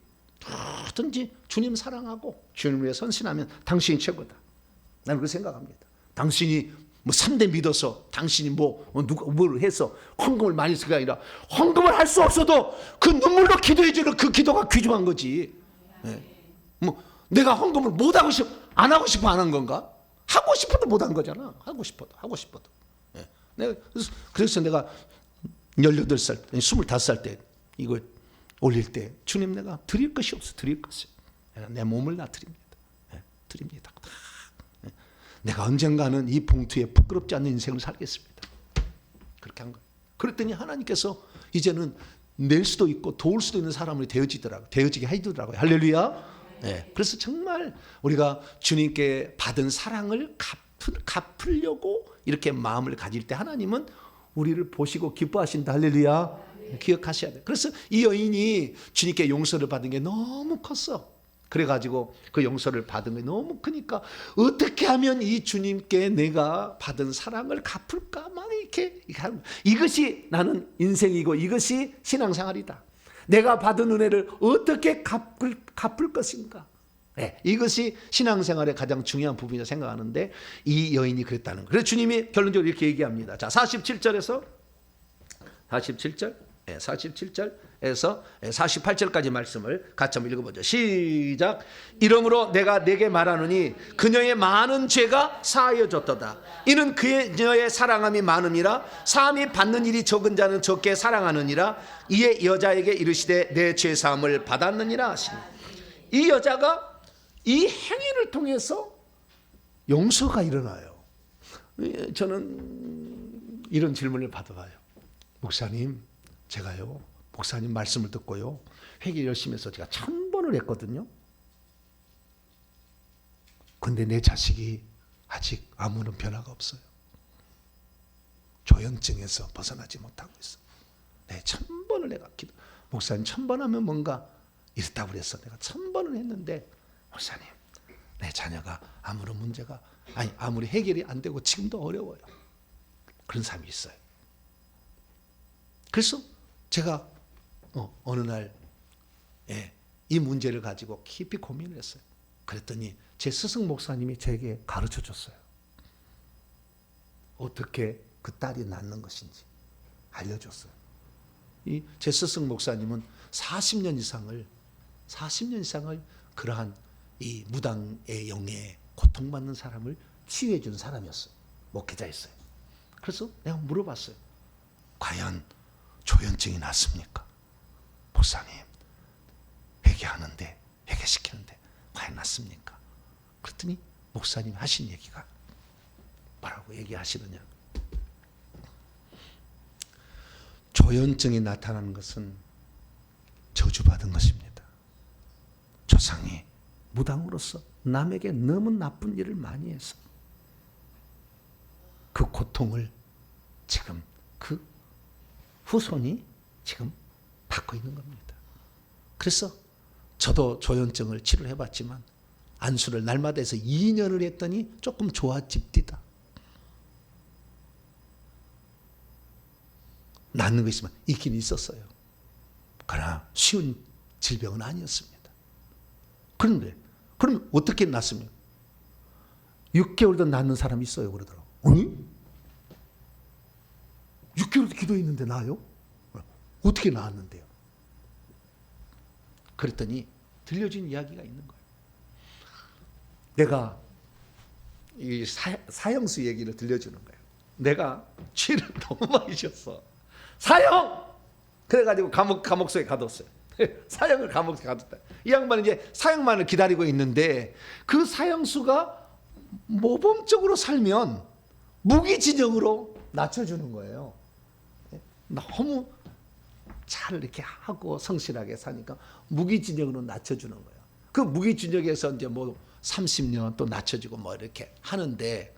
주님 사랑하고 주님을 위해 선신하면 당신이 최고다. 나는 그렇게 생각합니다. 당신이 뭐 3대 믿어서 당신이 누가 뭘 해서 헌금을 많이 쓰는 게 아니라 헌금을 할 수 없어도 그 눈물로 기도해 주는 그 기도가 귀중한 거지. 내가 헌금을 안 하고 싶어 안 한 건가? 하고 싶어도 못 한 거잖아. 하고 싶어도. 그래서 내가 18살, 25살 때 이걸 올릴 때 주님 내가 드릴 것이 없어. 드릴 것이. 내 몸을 나 드립니다. 드립니다. 내가 언젠가는 이 봉투에 부끄럽지 않는 인생을 살겠습니다. 그렇게 한 거예요. 그랬더니 하나님께서 이제는 낼 수도 있고 도울 수도 있는 사람을 되어지게 해주더라고요. 할렐루야. 그래서 정말 우리가 주님께 받은 사랑을 갚으려고 이렇게 마음을 가질 때 하나님은 우리를 보시고 기뻐하신다. 할렐루야. 기억하셔야 돼요. 그래서 이 여인이 주님께 용서를 받은 게 너무 컸어. 그래가지고 그 용서를 받은 게 너무 크니까 어떻게 하면 이 주님께 내가 받은 사랑을 갚을까 막 이렇게 하는, 이것이 나는 인생이고 이것이 신앙생활이다. 내가 받은 은혜를 어떻게 갚을 것인가. 이것이 신앙생활의 가장 중요한 부분이라고 생각하는데 이 여인이 그랬다는 거예요. 그래서 주님이 결론적으로 이렇게 얘기합니다. 자, 47절에서 47절 47절에서 48절까지 말씀을 같이 한번 읽어보죠. 시작. 이러므로 내가 내게 말하노니 그녀의 많은 죄가 사하여졌도다. 이는 그녀의 사랑함이 많음이라. 사함이 받는 일이 적은 자는 적게 사랑하느니라. 이에 여자에게 이르시되 내 죄 사함을 받았느니라 하시니, 이 여자가 이 행위를 통해서 용서가 일어나요. 저는 이런 질문을 받아봐요. 목사님, 제가요, 목사님 말씀을 듣고요, 회개 열심히 해서 제가 1000번을 했거든요. 근데 내 자식이 아직 아무런 변화가 없어요. 조현증에서 벗어나지 못하고 있어. 내 1000번을 내가 기도, 목사님 1000번 하면 뭔가 이렇다고 그래서 내가 1000번을 했는데, 목사님, 내 자녀가 아무런 문제가, 아무리 해결이 안 되고 지금도 어려워요. 그런 사람이 있어요. 그래서 제가 어느 날 이 문제를 가지고 깊이 고민을 했어요. 그랬더니 제 스승 목사님이 저에게 가르쳐 줬어요. 어떻게 그 딸이 낳는 것인지 알려줬어요. 제 스승 목사님은 40년 이상을 그러한 이 무당의 영에 고통받는 사람을 치유해 준 사람이었어요. 목회자였어요. 그래서 내가 물어봤어요. 과연 조현증이 낫습니까? 목사님, 회개하는데, 회개시키는데 과연 낫습니까? 그랬더니 목사님 하신 얘기가 뭐라고 얘기하시느냐. 조현증이 나타나는 것은 저주받은 것입니다. 조상이 무당으로서 남에게 너무 나쁜 일을 많이 해서 그 고통을 지금 그 후손이 지금 받고 있는 겁니다. 그래서 저도 조현증을 치료해 봤지만 안수를 날마다 해서 2년을 했더니 조금 좋아집디다. 낫는 거 있으면 있긴 있었어요. 그러나 쉬운 질병은 아니었습니다. 그런데 그럼 어떻게 낫습니까? 6개월도 낫는 사람이 있어요. 그러더라고요. 아니? 6개월도 기도했는데 나아요? 어떻게 나았는데요? 그랬더니 들려준 이야기가 있는 거예요. 내가 이 사형수 얘기를 들려주는 거예요. 내가 죄를 너무 많이 졌어. 사형! 그래가지고 감옥소에 가뒀어요. 사형을 감옥에 가뒀다. 이 양반은 이제 사형만을 기다리고 있는데 그 사형수가 모범적으로 살면 무기징역으로 낮춰주는 거예요. 너무 잘 이렇게 하고 성실하게 사니까 무기징역으로 낮춰주는 거예요. 그 무기징역에서 이제 뭐 30년 또 낮춰지고 뭐 이렇게 하는데,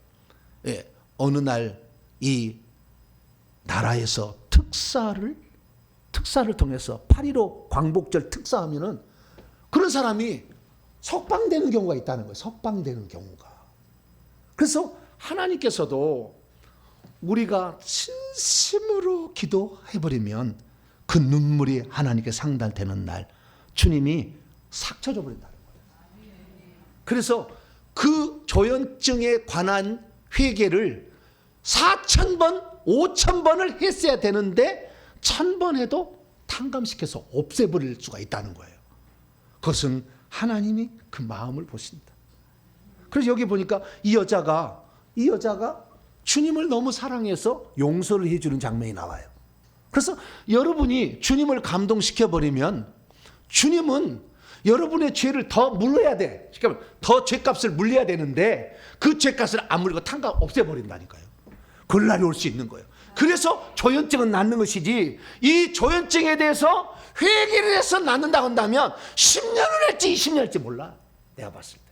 어느 날 이 나라에서 특사를 통해서 8.15 광복절 특사하면은 그런 사람이 석방되는 경우가 있다는 거예요. 석방되는 경우가. 그래서 하나님께서도 우리가 진심으로 기도해버리면 그 눈물이 하나님께 상달되는 날 주님이 싹 쳐져 버린다는 거예요. 그래서 그 조현증에 관한 회개를 4,000번, 5,000번을 했어야 되는데 1,000번 해도 탕감시켜서 없애버릴 수가 있다는 거예요. 그것은 하나님이 그 마음을 보신다. 그래서 여기 보니까 이 여자가 주님을 너무 사랑해서 용서를 해주는 장면이 나와요. 그래서 여러분이 주님을 감동시켜버리면 주님은 여러분의 죄를 더 물어야 돼. 그러니까 더 죄값을 물려야 되는데 그 죄값을 안 물리고 탕감 없애버린다니까요. 그럴 날이 올 수 있는 거예요. 그래서 조현증은 낫는 것이지, 이 조현증에 대해서 회개를 해서 낫는다고 한다면 10년을 할지 20년 할지 몰라. 내가 봤을 때.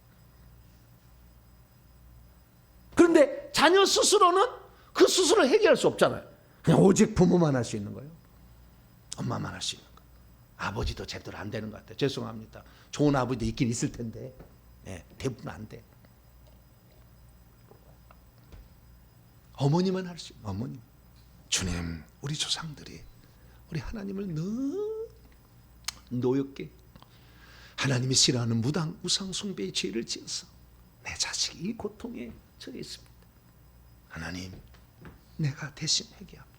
그런데 자녀 스스로는 그 스스로 해결할 수 없잖아요. 그냥 오직 부모만 할 수 있는 거예요. 엄마만 할 수 있는 거예요. 아버지도 제대로 안 되는 것 같아요. 죄송합니다. 좋은 아버지도 있긴 있을 텐데 대부분 안 돼. 어머니만 할 수 있는 어머니. 주님, 우리 조상들이 우리 하나님을 너무 노엽게 하나님이 싫어하는 무당 우상 숭배의 죄를 지어서 내 자식이 이 고통에 처해 있습니다. 하나님, 내가 대신 회개합니다.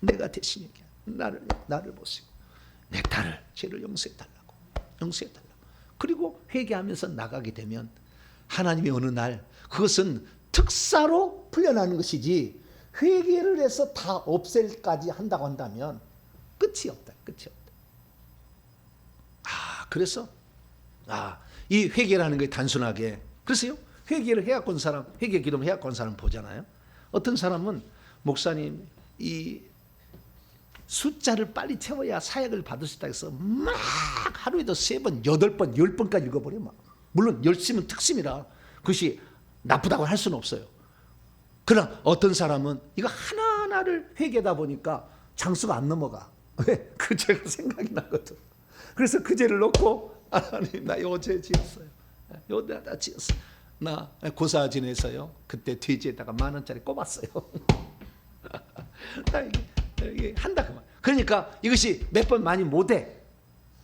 내가 대신 회개합니다. 나를 보시고 내 딸을 죄를 용서해달라고. 그리고 회개하면서 나가게 되면 하나님이 어느 날 그것은 특사로 풀려나는 것이지 회개를 해서 다 없앨까지 한다고 한다면 끝이 없다. 그래서 이 회개라는 게 단순하게 그래서요. 회개를 해갖고 온 사람, 회개 기도를 해갖고 온 사람 보잖아요. 어떤 사람은 목사님 이 숫자를 빨리 채워야 사역을 받을 수 있다 해서 막 하루에도 3번, 8번, 10번까지 읽어버려. 막. 물론 열심은 특심이라 그것이 나쁘다고 할 수는 없어요. 그러나 어떤 사람은 이거 하나하나를 회개하다 보니까 장수가 안 넘어가. 왜? 그 죄가 생각이 나거든. 그래서 그 죄를 놓고 하나님 나 요 죄 지었어요. 요 죄 나 지었어. 나 고사 지내서요. 그때 돼지에다가 10,000원짜리 꼽았어요. 나 이게 한다 그만. 그러니까 이것이 몇 번 많이 못해.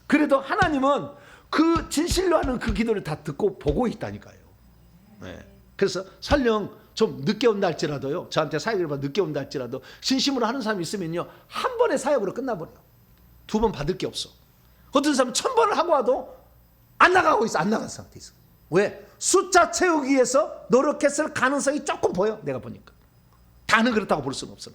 그래도 하나님은 그 진실로 하는 그 기도를 다 듣고 보고 있다니까요. 네. 그래서 설령 좀 늦게 온다 할지라도요. 저한테 사역을 받아 늦게 온다 할지라도 진심으로 하는 사람이 있으면요. 한 번의 사역으로 끝나버려요. 2번 받을 게 없어. 어떤 사람은 1000번을 하고 와도 안 나가고 있어. 안 나간 상태에 있어. 왜? 숫자 채우기 위해서 노력했을 가능성이 조금 보여. 내가 보니까. 다는 그렇다고 볼 수는 없어.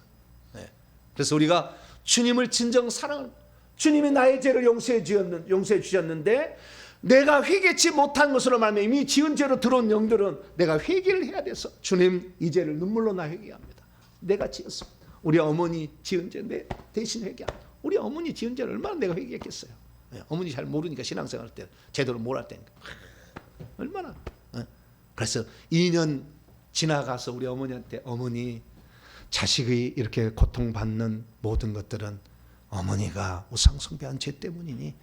네. 그래서 우리가 주님을 진정 사랑하는 주님이 나의 죄를 용서해 주셨는데 내가 회개치 못한 것으로 말하면 이미 지은 죄로 들어온 영들은 내가 회개를 해야 돼서 주님 이 죄를 눈물로 나 회개합니다. 내가 지었습니다. 우리 어머니 지은 죄 내 대신 회개합니다. 우리 어머니 지은 죄를 얼마나 내가 회개했겠어요. 네. 어머니 잘 모르니까 신앙생활 때 제대로 뭘 할 때니까 얼마나. 네. 그래서 2년 지나가서 우리 어머니한테 어머니 자식이 이렇게 고통받는 모든 것들은 어머니가 우상숭배한 죄 때문이니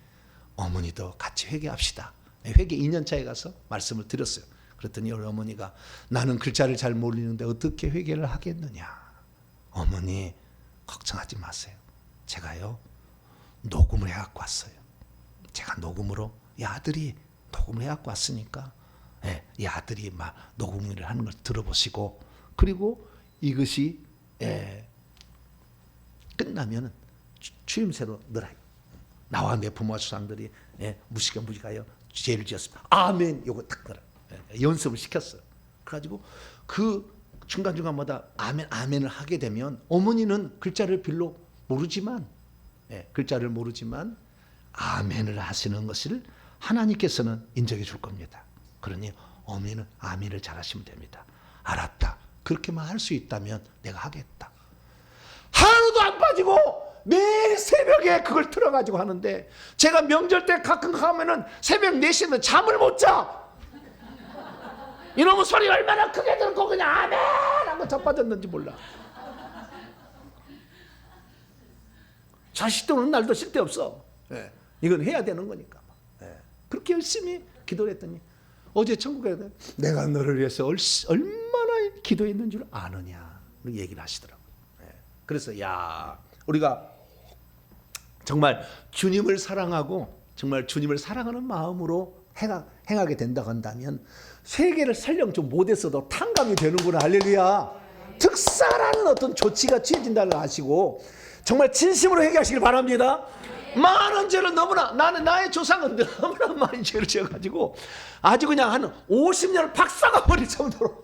어머니도 같이 회개합시다. 회개 2년 차에 가서 말씀을 드렸어요. 그랬더니 우리 어머니가 나는 글자를 잘 모르는데 어떻게 회개를 하겠느냐. 어머니 걱정하지 마세요. 제가요 녹음을 해갖고 왔어요. 제가 녹음으로 이 아들이 녹음을 해갖고 왔으니까 이 아들이 막 녹음을 하는 걸 들어보시고 그리고 이것이 끝나면 추임새로 넣으라. 나와 내 부모와 조상들이 무지가요 죄를 지었습니다. 아멘. 요거 딱 넣어라. 연습을 시켰어요. 그래가지고 그 중간중간마다 아멘 아멘을 하게 되면 어머니는 글자를 별로 모르지만 글자를 모르지만 아멘을 하시는 것을 하나님께서는 인정해 줄 겁니다. 그러니 어머니는 아멘을 잘하시면 됩니다. 알았다. 그렇게만 할 수 있다면 내가 하겠다. 하루도 안 빠지고 매일 새벽에 그걸 틀어가지고 하는데 제가 명절 때 가끔 하면은 새벽 4시면 잠을 못 자. 이놈의 소리 얼마나 크게 들고 그냥 아멘 하고 자빠졌는지 몰라. 자식 도는 날도 쓸데없어. 이건 해야 되는 거니까. 그렇게 열심히 기도를 했더니 어제 천국에 내가 너를 위해서 얼마나 기도했는 줄 아느냐 얘기를 하시더라고요. 그래서 우리가 정말 주님을 사랑하고 정말 주님을 사랑하는 마음으로 행하게 된다고 한다면 세계를 설령 좀 못했어도 탕감이 되는구나. 할렐루야. 특사라는 어떤 조치가 취해진다는 걸 아시고 정말 진심으로 회개하시길 바랍니다. 많은 죄를 너무나 나는 나의 조상은 너무나 많이 죄를 지어가지고 아주 그냥 한 50년을 박사가 버릴 정도로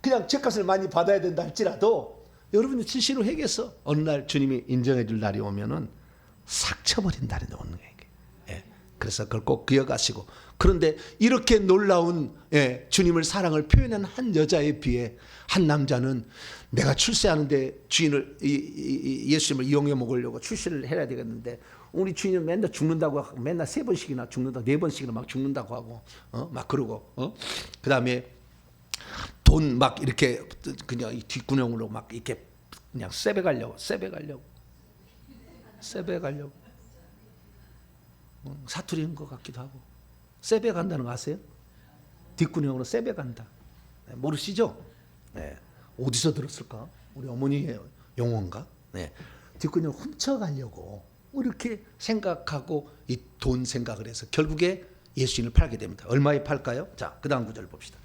그냥 죄값을 많이 받아야 된다 할지라도 여러분이 진실로 회개해서 어느 날 주님이 인정해 줄 날이 오면은 싹 쳐버린 날이 오는 거예요. 그래서 그걸 꼭 기억하시고 그런데 이렇게 놀라운 주님을 사랑을 표현한 한 여자에 비해 한 남자는 내가 출세하는데 주인을 예수님을 이용해 먹으려고 출세를 해야 되겠는데 우리 주인은 맨날 죽는다고 하고 맨날 3번씩이나 죽는다 4번씩이나 막 죽는다고 하고 막 그러고 그 다음에 돈 막 이렇게 그냥 뒷구녕으로 막 이렇게 그냥 세배가려고 사투리인 것 같기도 하고 세배 간다는 거 아세요? 뒷구녕으로 세배 간다. 모르시죠? 어디서 들었을까? 우리 어머니의 용어인가? 뒷구녕 훔쳐가려고 이렇게 생각하고 이 돈 생각을 해서 결국에 예수님을 팔게 됩니다. 얼마에 팔까요? 자, 그 다음 구절 봅시다.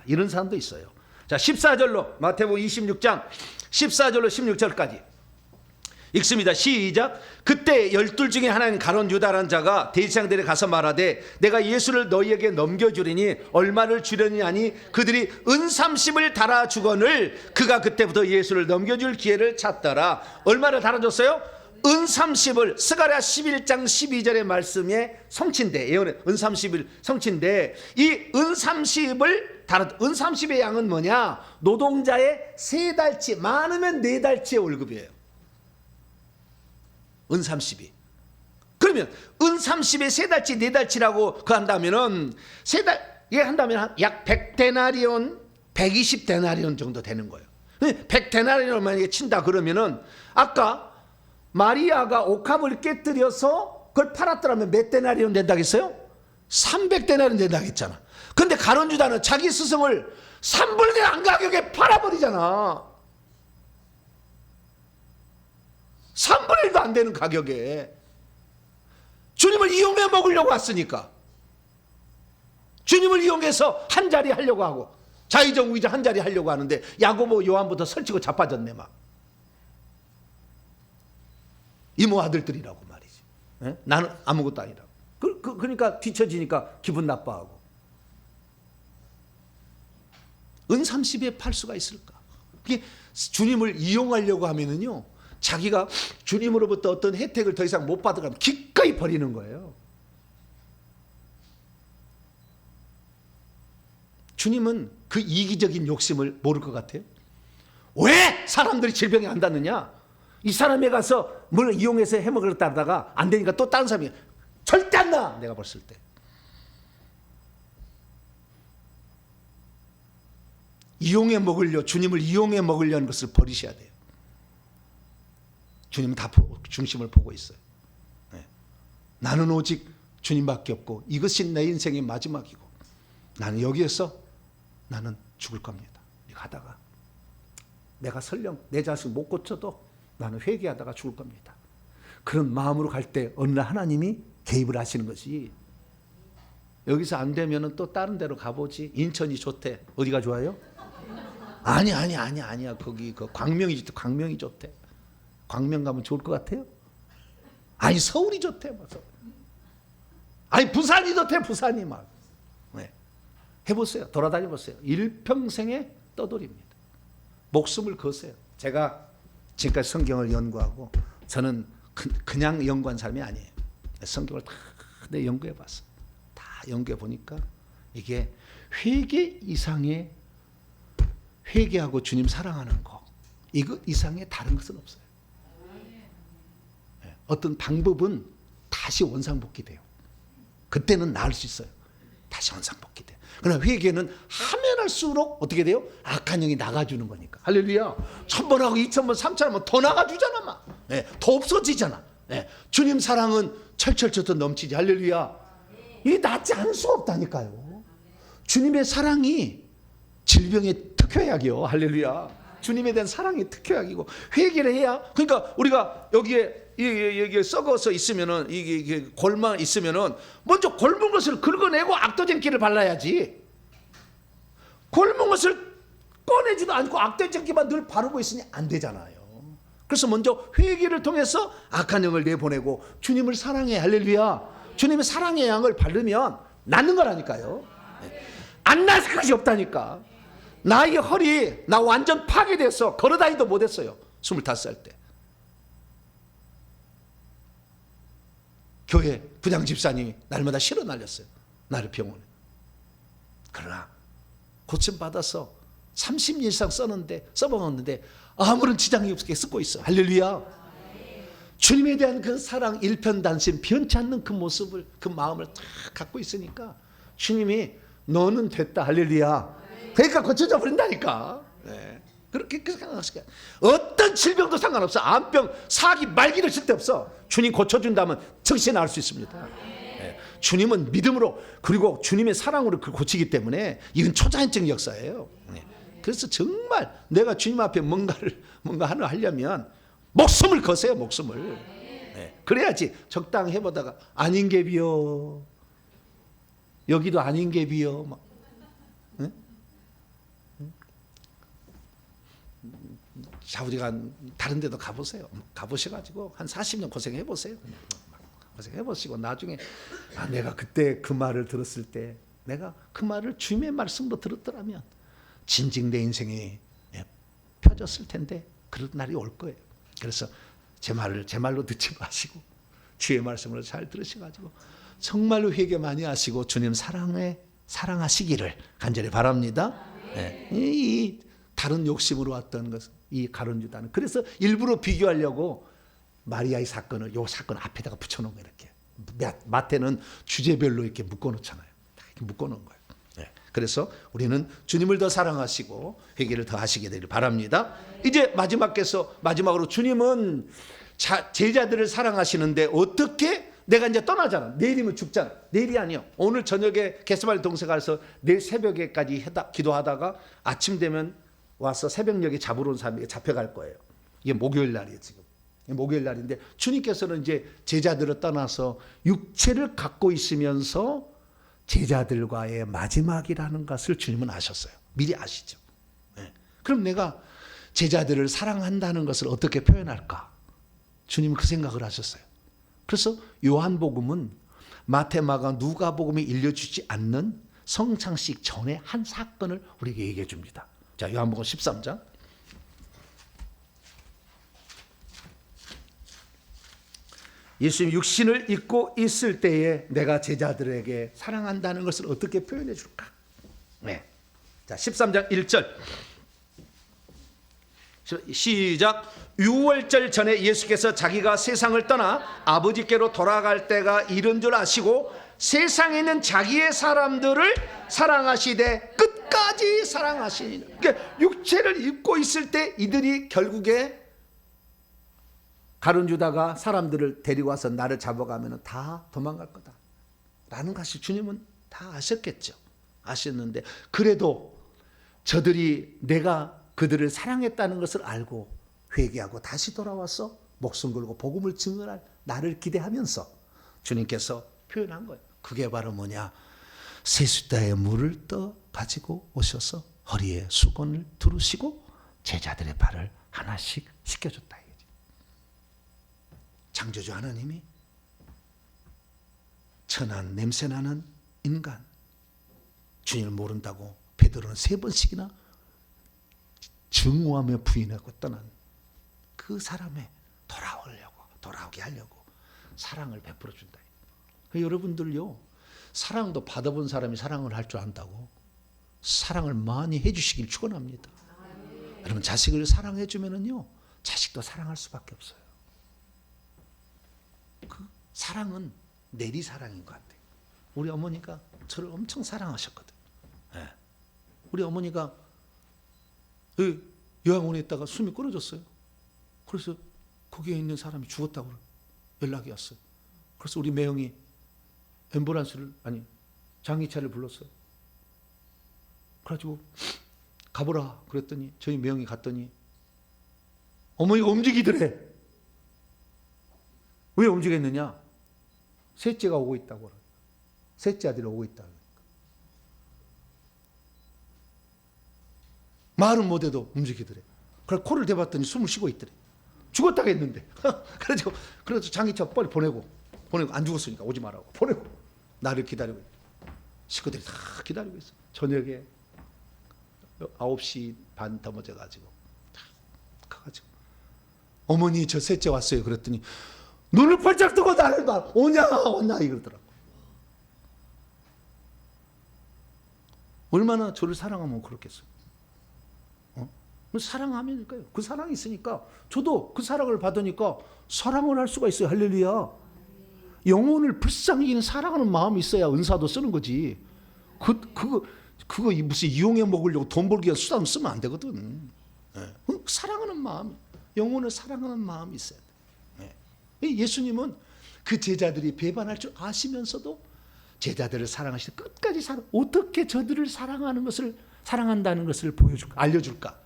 이런 사람도 있어요. 자, 14절로 마태복음 26장 14절로 16절까지 읽습니다. 시작. 그때 12 중에 하나인 가룟 유다라는 자가 대제사장들에 가서 말하되 내가 예수를 너희에게 넘겨주리니 얼마를 주려니 하니 그들이 은 30을 달아주거늘 그가 그때부터 예수를 넘겨줄 기회를 찾더라. 얼마를 달아줬어요? 은 30을 스가랴 11장 12절의 말씀에 성취인데, 예언의 은 30을 성취인데, 이 은 30을 달아, 은 30의 양은 뭐냐? 노동자의 3달치, 많으면 4달치의 월급이에요. 은 30이. 그러면 은 30에 3달치 4달치라고 그 한다면은 3달 예 한다면 약 100데나리온 120데나리온 정도 되는 거예요. 100데나리온을 만약에 친다 그러면은 아까 마리아가 옥합을 깨뜨려서 그걸 팔았더라면 몇 데나리온 된다겠어요? 300데나리온 된다겠잖아. 근데 가룟 유다는 자기 스승을 3분의 1 가격에 팔아버리잖아. 3분의 1도 안 되는 가격에 주님을 이용해 먹으려고 왔으니까, 주님을 이용해서 한 자리 하려고 하고 자의적 우의적 한 자리 하려고 하는데 야고보 요한부터 설치고 자빠졌네. 막 이모 아들들이라고 말이지. 에? 나는 아무것도 아니라고. 그러니까 뒤처지니까 기분 나빠하고. 은 30에 팔 수가 있을까? 그게 주님을 이용하려고 하면은요, 자기가 주님으로부터 어떤 혜택을 더 이상 못 받아가면 기꺼이 버리는 거예요. 주님은 그 이기적인 욕심을 모를 것 같아요. 왜 사람들이 질병에 안 닿느냐? 이 사람에 가서 뭘 이용해서 해먹으려다 하다가 안 되니까 또 다른 사람이 절대 안 나! 내가 봤을 때. 이용해 먹으려, 주님을 이용해 먹으려는 것을 버리셔야 돼요. 주님은 다 중심을 보고 있어요. 네. 나는 오직 주님밖에 없고 이것이 내 인생의 마지막이고 나는 여기에서 나는 죽을 겁니다. 이거 하다가 내가 설령 내 자식 못 고쳐도 나는 회개하다가 죽을 겁니다. 그런 마음으로 갈 때 어느 날 하나님이 개입을 하시는 것이, 여기서 안 되면은 또 다른 데로 가보지. 인천이 좋대. 어디가 좋아요? 아니야. 거기 그 광명이 좋대. 광명이 좋대. 광명 가면 좋을 것 같아요? 아니 서울이 좋대. 아니 부산이 좋대. 부산이 막. 네. 해보세요. 돌아다녀 보세요. 일평생의 떠돌입니다. 목숨을 거세요. 제가 지금까지 성경을 연구하고, 저는 그냥 연구한 사람이 아니에요. 성경을 다 연구해 봤어요. 다 연구해 보니까 이게 회개 이상의, 회개하고 주님 사랑하는 거, 이거 이상의 다른 것은 없어요. 어떤 방법은 다시 원상복귀돼요. 그때는 나을 수 있어요. 다시 원상복귀돼요. 그러나 회개는 하면 할수록 어떻게 돼요? 악한 영이 나가주는 거니까. 할렐루야. 1000번하고 2000번 3000번 더 나가주잖아. 막. 네, 더 없어지잖아. 네, 주님 사랑은 철철철철 넘치지. 할렐루야. 이게 낫지 않을 수 없다니까요. 주님의 사랑이 질병의 특효약이요. 할렐루야. 주님에 대한 사랑이 특효약이고, 회개를 해야, 그러니까 우리가 여기에 썩어서 있으면은, 이게 골마 있으면은 먼저 골문 것을 긁어내고 악도쟁기를 발라야지. 골문 것을 꺼내지도 않고 악도쟁기만 늘 바르고 있으니 안 되잖아요. 그래서 먼저 회개를 통해서 악한 영을 내보내고 주님을 사랑해. 할렐루야. 주님의 사랑의 양을 바르면 낫는 거라니까요. 안 낫을 것이 없다니까. 나의 허리, 나 완전 파괴돼서 걸어다니도 못했어요. 25살 때. 교회 부장 집사님이 날마다 실어 날렸어요. 나를 병원에. 그러나 고침받아서 30년 이상 써먹었는데 아무런 지장이 없게 쓰고 있어. 할렐루야. 주님에 대한 그 사랑, 일편단심, 변치 않는 그 모습을, 그 마음을 다 갖고 있으니까 주님이 너는 됐다. 할렐루야. 그러니까 고쳐져 버린다니까. 네. 그렇게 생각하실 거예요. 어떤 질병도 상관없어. 암병, 사기, 말기도 쓸데없어. 주님 고쳐준다면 즉시 나을 수 있습니다. 네. 주님은 믿음으로, 그리고 주님의 사랑으로 그걸 고치기 때문에 이건 초자연적 역사예요. 네. 그래서 정말 내가 주님 앞에 뭔가 하려면 목숨을 거세요. 목숨을. 네. 그래야지. 적당히 해보다가 아닌 게 비요. 여기도 아닌 게 비요. 막. 좌우지가 다른 데도 가보세요. 가보셔가지고 한 40년 고생해보세요. 고생해보시고 나중에 내가 그때 그 말을 들었을 때 내가 그 말을 주님의 말씀으로 들었더라면 진즉 내 인생이 펴졌을 텐데 그런 날이 올 거예요. 그래서 제 말로 듣지 마시고 주의 말씀으로 잘 들으셔가지고 정말로 회개 많이 하시고 주님 사랑하시기를 간절히 바랍니다. 네. 이 다른 욕심으로 왔던 것, 이 가룟 유다는 그래서 일부러 비교하려고 마리아의 사건을 요 사건 앞에다가 붙여놓은 거예요. 이렇게 마태는 주제별로 이렇게 묶어놓잖아요. 이렇게 묶어놓은 거예요. 네. 그래서 우리는 주님을 더 사랑하시고 회개를 더 하시게 되길 바랍니다. 이제 마지막으로 주님은 제자들을 사랑하시는데 어떻게 내가 이제 떠나잖아. 내일이면 죽잖아. 내일이 아니요. 오늘 저녁에 게스마네 동산 가서 내일 새벽에까지 기도하다가 아침 되면 와서 새벽녘에 잡으러 온 사람에게 잡혀갈 거예요. 이게 목요일 날이에요 지금. 목요일 날인데 주님께서는 이제 제자들을 떠나서 육체를 갖고 있으면서 제자들과의 마지막이라는 것을 주님은 아셨어요. 미리 아시죠. 네. 그럼 내가 제자들을 사랑한다는 것을 어떻게 표현할까? 주님은 그 생각을 하셨어요. 그래서 요한복음은 마태, 마가, 누가복음이 일려주지 않는 성찬식 전에 한 사건을 우리에게 얘기해 줍니다. 자, 요한복음 13장. 예수님 육신을 입고 있을 때에 내가 제자들에게 사랑한다는 것을 어떻게 표현해 줄까? 네. 자, 13장 1절. 시작. 유월절 전에 예수께서 자기가 세상을 떠나 아버지께로 돌아갈 때가 이른 줄 아시고 세상에 있는 자기의 사람들을 사랑하시되 끝까지 사랑하시니. 그러니까 육체를 입고 있을 때 이들이 결국에 가룟 유다가 사람들을 데리고 와서 나를 잡아가면 다 도망갈 거다 라는 것을 주님은 다 아셨겠죠. 아셨는데 그래도 저들이 내가 그들을 사랑했다는 것을 알고 회개하고 다시 돌아와서 목숨 걸고 복음을 증언할 나를 기대하면서 주님께서 표현한 거예요. 그게 바로 뭐냐? 세숫다에 물을 떠 가지고 오셔서 허리에 수건을 두르시고 제자들의 발을 하나씩 씻겨줬다. 창조주 하나님이 천한 냄새나는 인간 주님을 모른다고 베드로는 3번씩이나 증오하며 부인하고 떠난 그 사람의 돌아오게 하려고 사랑을 베풀어 준다. 여러분들요, 사랑도 받아본 사람이 사랑을 할 줄 안다고 사랑을 많이 해주시길 축원합니다. 여러분 자식을 사랑해 주면은요 자식도 사랑할 수밖에 없어요. 그 사랑은 내리 사랑인 것 같아요. 우리 어머니가 저를 엄청 사랑하셨거든. 네. 우리 어머니가 요양원에 있다가 숨이 끊어졌어요. 그래서 거기에 있는 사람이 죽었다고 연락이 왔어요. 그래서 우리 매형이 장의차를 불렀어요. 그래가지고 가보라 그랬더니 저희 매형이 갔더니 어머니가 움직이더래. 왜 움직였느냐? 셋째가 오고 있다고. 셋째 아들이 오고 있다고. 말은 못해도 움직이더래. 그래 코를 대봤더니 숨을 쉬고 있더래. 죽었다고 했는데. 그래서 장의차 빨리 보내고 안 죽었으니까 오지 말라고 보내고 나를 기다리고 있다. 식구들이 다 기다리고 있어. 저녁에 9시 반 넘어져가지고 가가지고 어머니 저 셋째 왔어요. 그랬더니 눈을 번쩍 뜨고 나를 봐. 오냐 이러더라고. 얼마나 저를 사랑하면 그렇겠어요. 사랑하면니까요. 그 사랑이 있으니까 저도 그 사랑을 받으니까 사랑을 할 수가 있어요. 할렐루야. 영혼을 불쌍히 여기는 사랑하는 마음이 있어야 은사도 쓰는 거지. 그거 무슨 이용해 먹으려고 돈 벌기 위한 수단 쓰면 안 되거든. 사랑하는 마음, 영혼을 사랑하는 마음이 있어야 돼. 예수님은 그 제자들이 배반할 줄 아시면서도 제자들을 사랑하시되 끝까지 어떻게 저들을 사랑한다는 것을 알려줄까?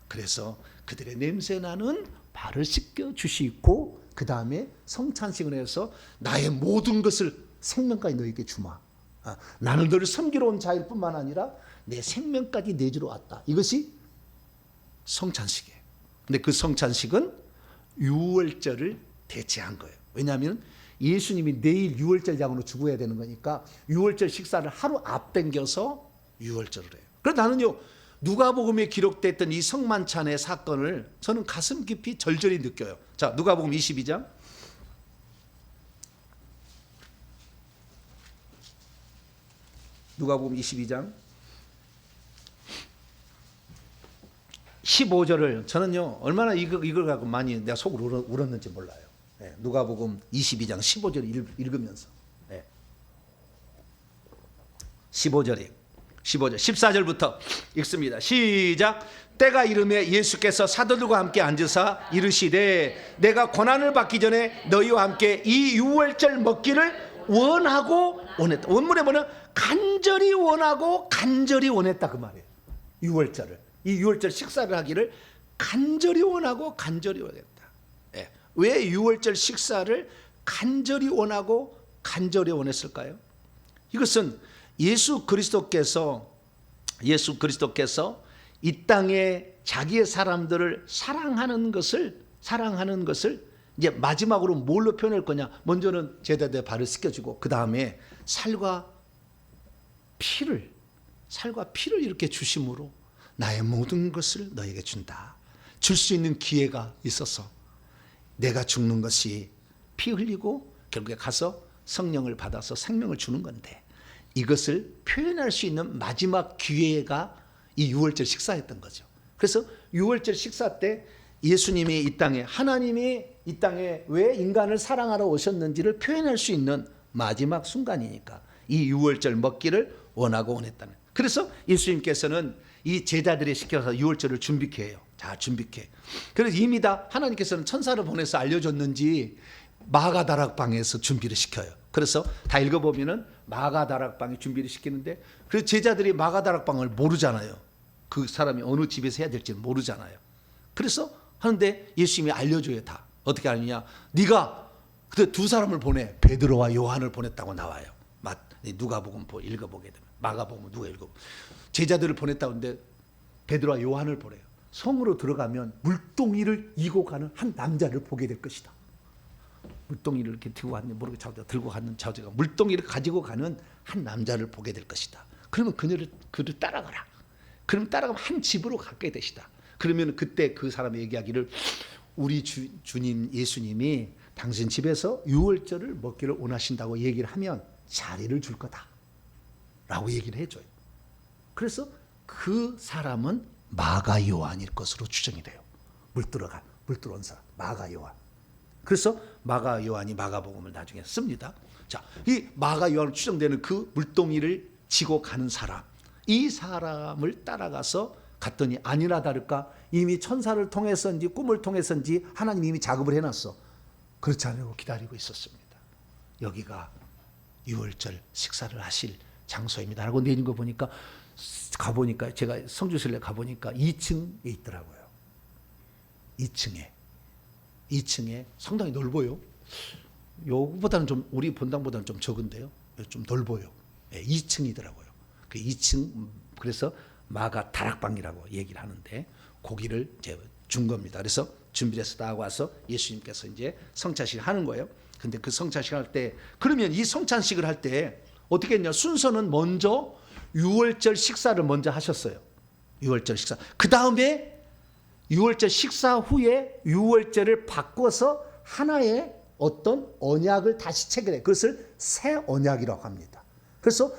그래서 그들의 냄새나는 발을 씻겨 주시고 그 다음에 성찬식을 해서 나의 모든 것을 생명까지 너에게 주마. 나는 너를 섬기러 온 자일 뿐만 아니라 내 생명까지 내주러 왔다. 이것이 성찬식이에요. 근데 그 성찬식은 유월절을 대체한 거예요. 왜냐하면 예수님이 내일 유월절 양으로 죽어야 되는 거니까 유월절 식사를 하루 앞당겨서 유월절을 해요. 그래서 나는요, 누가복음에 기록됐던 이 성만찬의 사건을 저는 가슴 깊이 절절히 느껴요. 자, 누가복음 22장. 누가복음 22장 15절을 저는요, 얼마나 이걸 갖고 많이 내가 속으로 울었는지 몰라요. 네, 누가복음 22장 15절 읽으면서, 네. 15절 14절부터 읽습니다. 시작. 때가 이르매 예수께서 사도들과 함께 앉으사 이르시되 내가 고난을 받기 전에 너희와 함께 이 유월절 먹기를 원하고 원했다. 원문에 보면 간절히 원하고 간절히 원했다 그 말이에요. 유월절을, 이 유월절 식사를 하기를 간절히 원하고 간절히 원했다. 예. 왜 유월절 식사를 간절히 원하고 간절히 원했을까요? 이것은 예수 그리스도께서 이 땅에 자기의 사람들을 사랑하는 것을 이제 마지막으로 뭘로 표현할 거냐? 먼저는 제자들의 발을 씻겨주고 그 다음에 살과 피를 이렇게 주심으로 나의 모든 것을 너에게 준다. 줄 수 있는 기회가 있어서 내가 죽는 것이 피 흘리고 결국에 가서 성령을 받아서 생명을 주는 건데, 이것을 표현할 수 있는 마지막 기회가 이 유월절 식사였던 거죠. 그래서 유월절 식사 때 예수님이 이 땅에, 하나님이 이 땅에 왜 인간을 사랑하러 오셨는지를 표현할 수 있는 마지막 순간이니까 이 유월절 먹기를 원하고 원했다는. 그래서 예수님께서는 이 제자들이 시켜서 유월절을 준비케 해요. 자, 준비케. 그래서 이미 다 하나님께서는 천사를 보내서 알려줬는지 마가다락방에서 준비를 시켜요. 그래서 다 읽어보면은 마가다락방에 준비를 시키는데, 그래서 제자들이 마가다락방을 모르잖아요. 그 사람이 어느 집에서 해야 될지 모르잖아요. 그래서 하는데 예수님이 알려줘요. 다 어떻게 하느냐? 네가 그때 두 사람을 보내, 베드로와 요한을 보냈다고 나와요. 누가복음 읽어보게 되면, 마가복음 누가 읽어? 제자들을 보냈다고 하는데 베드로와 요한을 보내요. 성으로 들어가면 물동이를 이고 가는 한 남자를 보게 될 것이다. 물동이를 이렇게 들고 갔는지 모르고 들고 갔는 자제가 물동이를 가지고 가는 한 남자를 보게 될 것이다. 그러면 그를 따라가라. 그럼 따라가면 한 집으로 가게 되시다. 그러면 그때 그 사람이 얘기하기를 우리 주님 예수님이 당신 집에서 유월절을 먹기를 원하신다고 얘기를 하면 자리를 줄 거다 라고 얘기를 해줘요. 그래서 그 사람은 마가 요한일 것으로 추정이 돼요. 물 들어온 사람 마가 요한. 그래서 마가 요한이 마가복음을 나중에 씁니다. 자, 이 마가 요한으로 추정되는 그 물동이를 지고 가는 사람, 이 사람을 따라가서 갔더니 아니나 다를까 이미 천사를 통해서인지 꿈을 통해서인지 하나님이 이미 작업을 해놨어. 그렇지 않고 기다리고 있었습니다. 여기가 유월절 식사를 하실 장소입니다 라고 내린 거 보니까, 가보니까 제가 성주실에 가보니까 2층에 있더라고요. 2층에 상당히 넓어요. 요거보다는 좀 우리 본당보다는 좀 적은데요. 좀 넓어요. 2층이더라고요. 그 2층, 그래서 마가 다락방이라고 얘기를 하는데 고기를 이제 준 겁니다. 그래서 준비를 해서 딱 와서 예수님께서 이제 성찬식을 하는 거예요. 근데 그 성찬식 할 때, 그러면 이 성찬식을 할 때 어떻게 했냐? 순서는 먼저 유월절 식사를 먼저 하셨어요. 유월절 식사. 그 다음에 유월절 식사 후에 유월절을 바꿔서 하나의 어떤 언약을 다시 체결해. 그것을 새 언약이라고 합니다. 그래서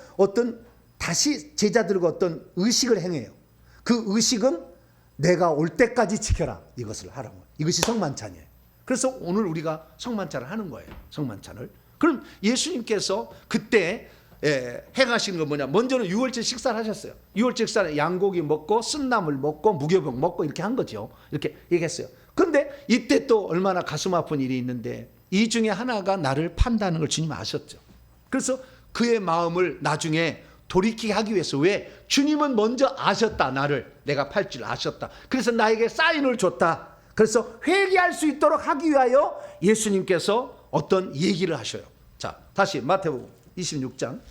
다시 제자들과 어떤 의식을 행해요. 그 의식은 내가 올 때까지 지켜라. 이것을 하라고. 이것이 성만찬이에요. 그래서 오늘 우리가 성만찬을 하는 거예요. 성만찬을. 그럼 예수님께서 그때 행하신 건 뭐냐? 먼저는 유월절 식사를 하셨어요. 유월절 식사는 양고기 먹고 쓴나물 먹고 무교병 먹고 이렇게 한 거죠. 이렇게 얘기했어요. 그런데 이때 또 얼마나 가슴 아픈 일이 있는데, 이 중에 하나가 나를 판다는 걸 주님 아셨죠. 그래서 그의 마음을 나중에 돌이키게 하기 위해서, 왜? 주님은 먼저 아셨다. 나를 내가 팔 줄 아셨다. 그래서 나에게 사인을 줬다. 그래서 회개할 수 있도록 하기 위하여 예수님께서 어떤 얘기를 하셔요. 자, 다시 마태복음 26장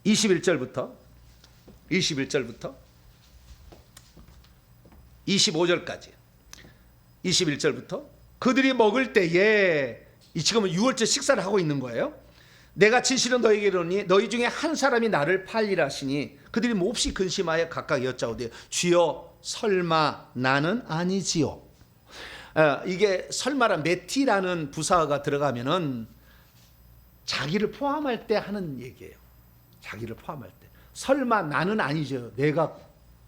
21절부터 25절까지 21절부터 그들이 먹을 때에 지금은 유월절 식사를 하고 있는 거예요. 내가 진실은 너희에게 이르노니 너희 중에 한 사람이 나를 팔리라 하시니 그들이 몹시 근심하여 각각 여짜오되 주여 설마 나는 아니지요. 이게 설마란 메티라는 부사가 들어가면은 자기를 포함할 때 하는 얘기예요. 자기를 포함할 때 설마 나는 아니죠. 내가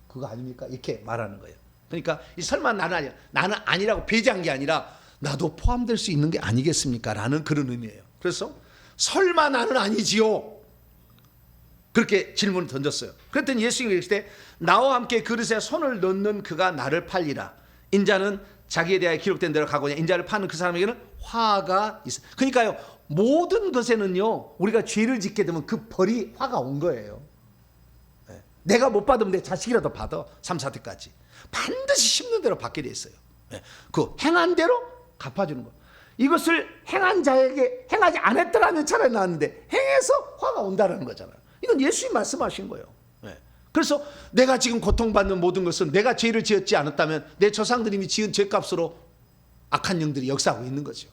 그거 아닙니까? 이렇게 말하는 거예요. 그러니까 이 설마 나는 아니야. 나는 아니라고 배제한 게 아니라 나도 포함될 수 있는 게 아니겠습니까? 라는 그런 의미예요. 그래서 설마 나는 아니지요. 그렇게 질문을 던졌어요. 그랬더니 예수님이 이르시되 나와 함께 그릇에 손을 넣는 그가 나를 팔리라. 인자는 자기에 대하여 기록된 대로 가고냐. 인자를 파는 그 사람에게는 화가 있어. 그러니까요. 모든 것에는요. 우리가 죄를 짓게 되면 그 벌이 화가 온 거예요. 내가 못 받으면 내 자식이라도 받아. 3, 4대까지. 반드시 심는 대로 받게 돼 있어요. 그 행한 대로 갚아주는 거. 이것을 행한 자에게 행하지 않았더라면 차라리 나았는데 행해서 화가 온다는 거잖아요. 이건 예수님 말씀하신 거예요. 그래서 내가 지금 고통받는 모든 것은 내가 죄를 지었지 않았다면 내 조상들이 지은 죄값으로 악한 영들이 역사하고 있는 거죠.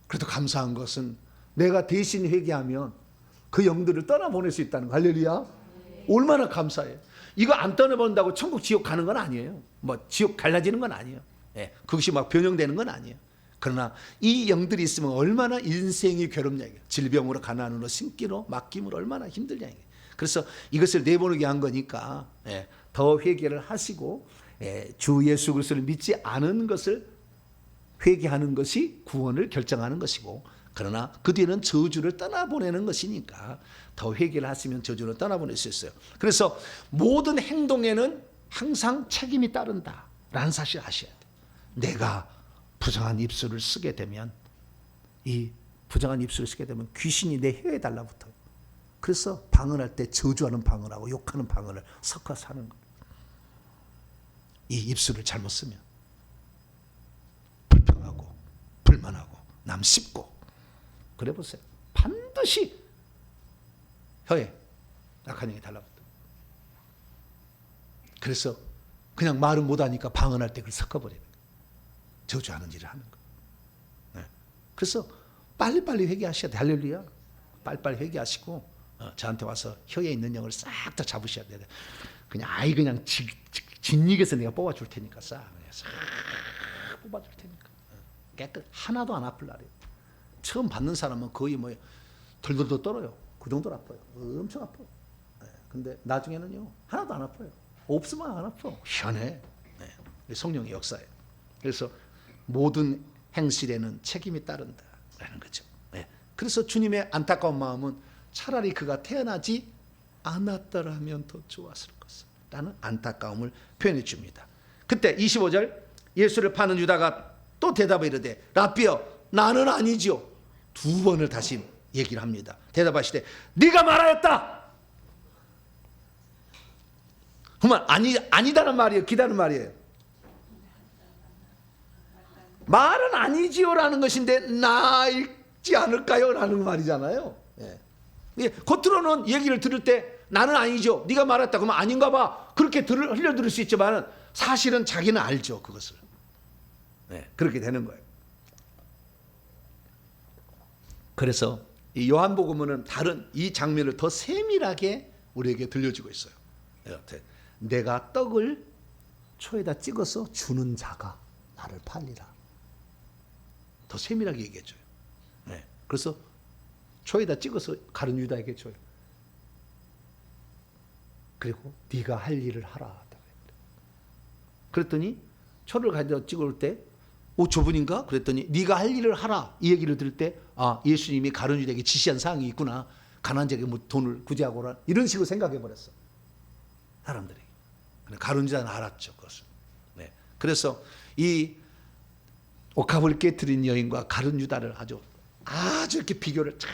그래도 감사한 것은 내가 대신 회개하면 그 영들을 떠나보낼 수 있다는 거. 할렐루야. 얼마나 감사해요. 이거 안 떠나본다고 천국 지옥 가는 건 아니에요. 뭐 지옥 갈라지는 건 아니에요. 그것이 막 변형되는 건 아니에요. 그러나 이 영들이 있으면 얼마나 인생이 괴롭냐. 질병으로 가난으로 신기로 맡김으로 얼마나 힘들냐. 그래서 이것을 내보내게 한 거니까 더 회개를 하시고 주 예수 그리스도를 믿지 않은 것을 회개하는 것이 구원을 결정하는 것이고, 그러나 그 뒤에는 저주를 떠나보내는 것이니까 더 회개를 하시면 저주를 떠나보낼 수 있어요. 그래서 모든 행동에는 항상 책임이 따른다라는 사실을 아셔야 돼요. 내가 부정한 입술을 쓰게 되면 이 부정한 입술을 쓰게 되면 귀신이 내 혀에 달라붙어요. 그래서 방언할 때 저주하는 방언하고 욕하는 방언을 섞어서 하는 거예요. 이 입술을 잘못 쓰면 불평하고 불만하고 남 씹고 그래 보세요. 반드시 혀에 악한 영이 달라붙어요. 그래서 그냥 말은 못하니까 방언할 때 그걸 섞어버려요. 저주하는 일을 하는 거예요. 그래서 빨리빨리 회개하셔야 돼요. 할렐루야. 빨리빨리 회개하시고 저한테 와서 혀에 있는 영을 싹 다 잡으셔야 돼요. 그냥 그냥 진익에서 내가 뽑아줄 테니까 싹 뽑아줄 테니까 깨끗 하나도 안 아플 날이에요. 처음 받는 사람은 거의 뭐 덜덜덜 떨어요. 그 정도로 아파요. 엄청 아파요. 근데 나중에는요 하나도 안 아파요. 없으면 안 아파. 희한해. 성령의 역사예요. 그래서 모든 행실에는 책임이 따른다라는 거죠. 그래서 주님의 안타까운 마음은 차라리 그가 태어나지 않았더라면 더 좋았을 것이라는 안타까움을 표현해 줍니다. 그때 25절 예수를 파는 유다가 또 대답을 이르되 라삐여 나는 아니지요. 두 번을 다시 얘기를 합니다. 대답하시되 네가 말하였다. 그러면 아니다는 말이에요. 기다는 말이에요. 말은 아니지요라는 것인데 나있지 않을까요? 라는 말이잖아요. 겉으로는 얘기를 들을 때 나는 아니죠. 네가 말했다. 그러면 아닌가 봐. 그렇게 흘려들을 수 있지만 사실은 자기는 알죠. 그것을. 그렇게 되는 거예요. 그래서 이 요한복음은 다른 이 장면을 더 세밀하게 우리에게 들려주고 있어요. 내가 떡을 초에다 찍어서 주는 자가 나를 팔리라. 더 세밀하게 얘기해줘요. 그래서 초에다 찍어서 가룟 유다에게 줘요. 그리고 네가 할 일을 하라. 그랬더니 초를 가져다 찍을 때 저분인가? 그랬더니 네가 할 일을 하라. 이 얘기를 들을 때 예수님이 가룟 유다에게 지시한 사항이 있구나. 가난한 자에게 뭐 돈을 구제하거나 이런 식으로 생각해 버렸어. 사람들이. 가룟 유다는 알았죠. 그것을. 그래서 이 옥합을 깨뜨린 여인과 가룟 유다를 아주 이렇게 비교를 쫙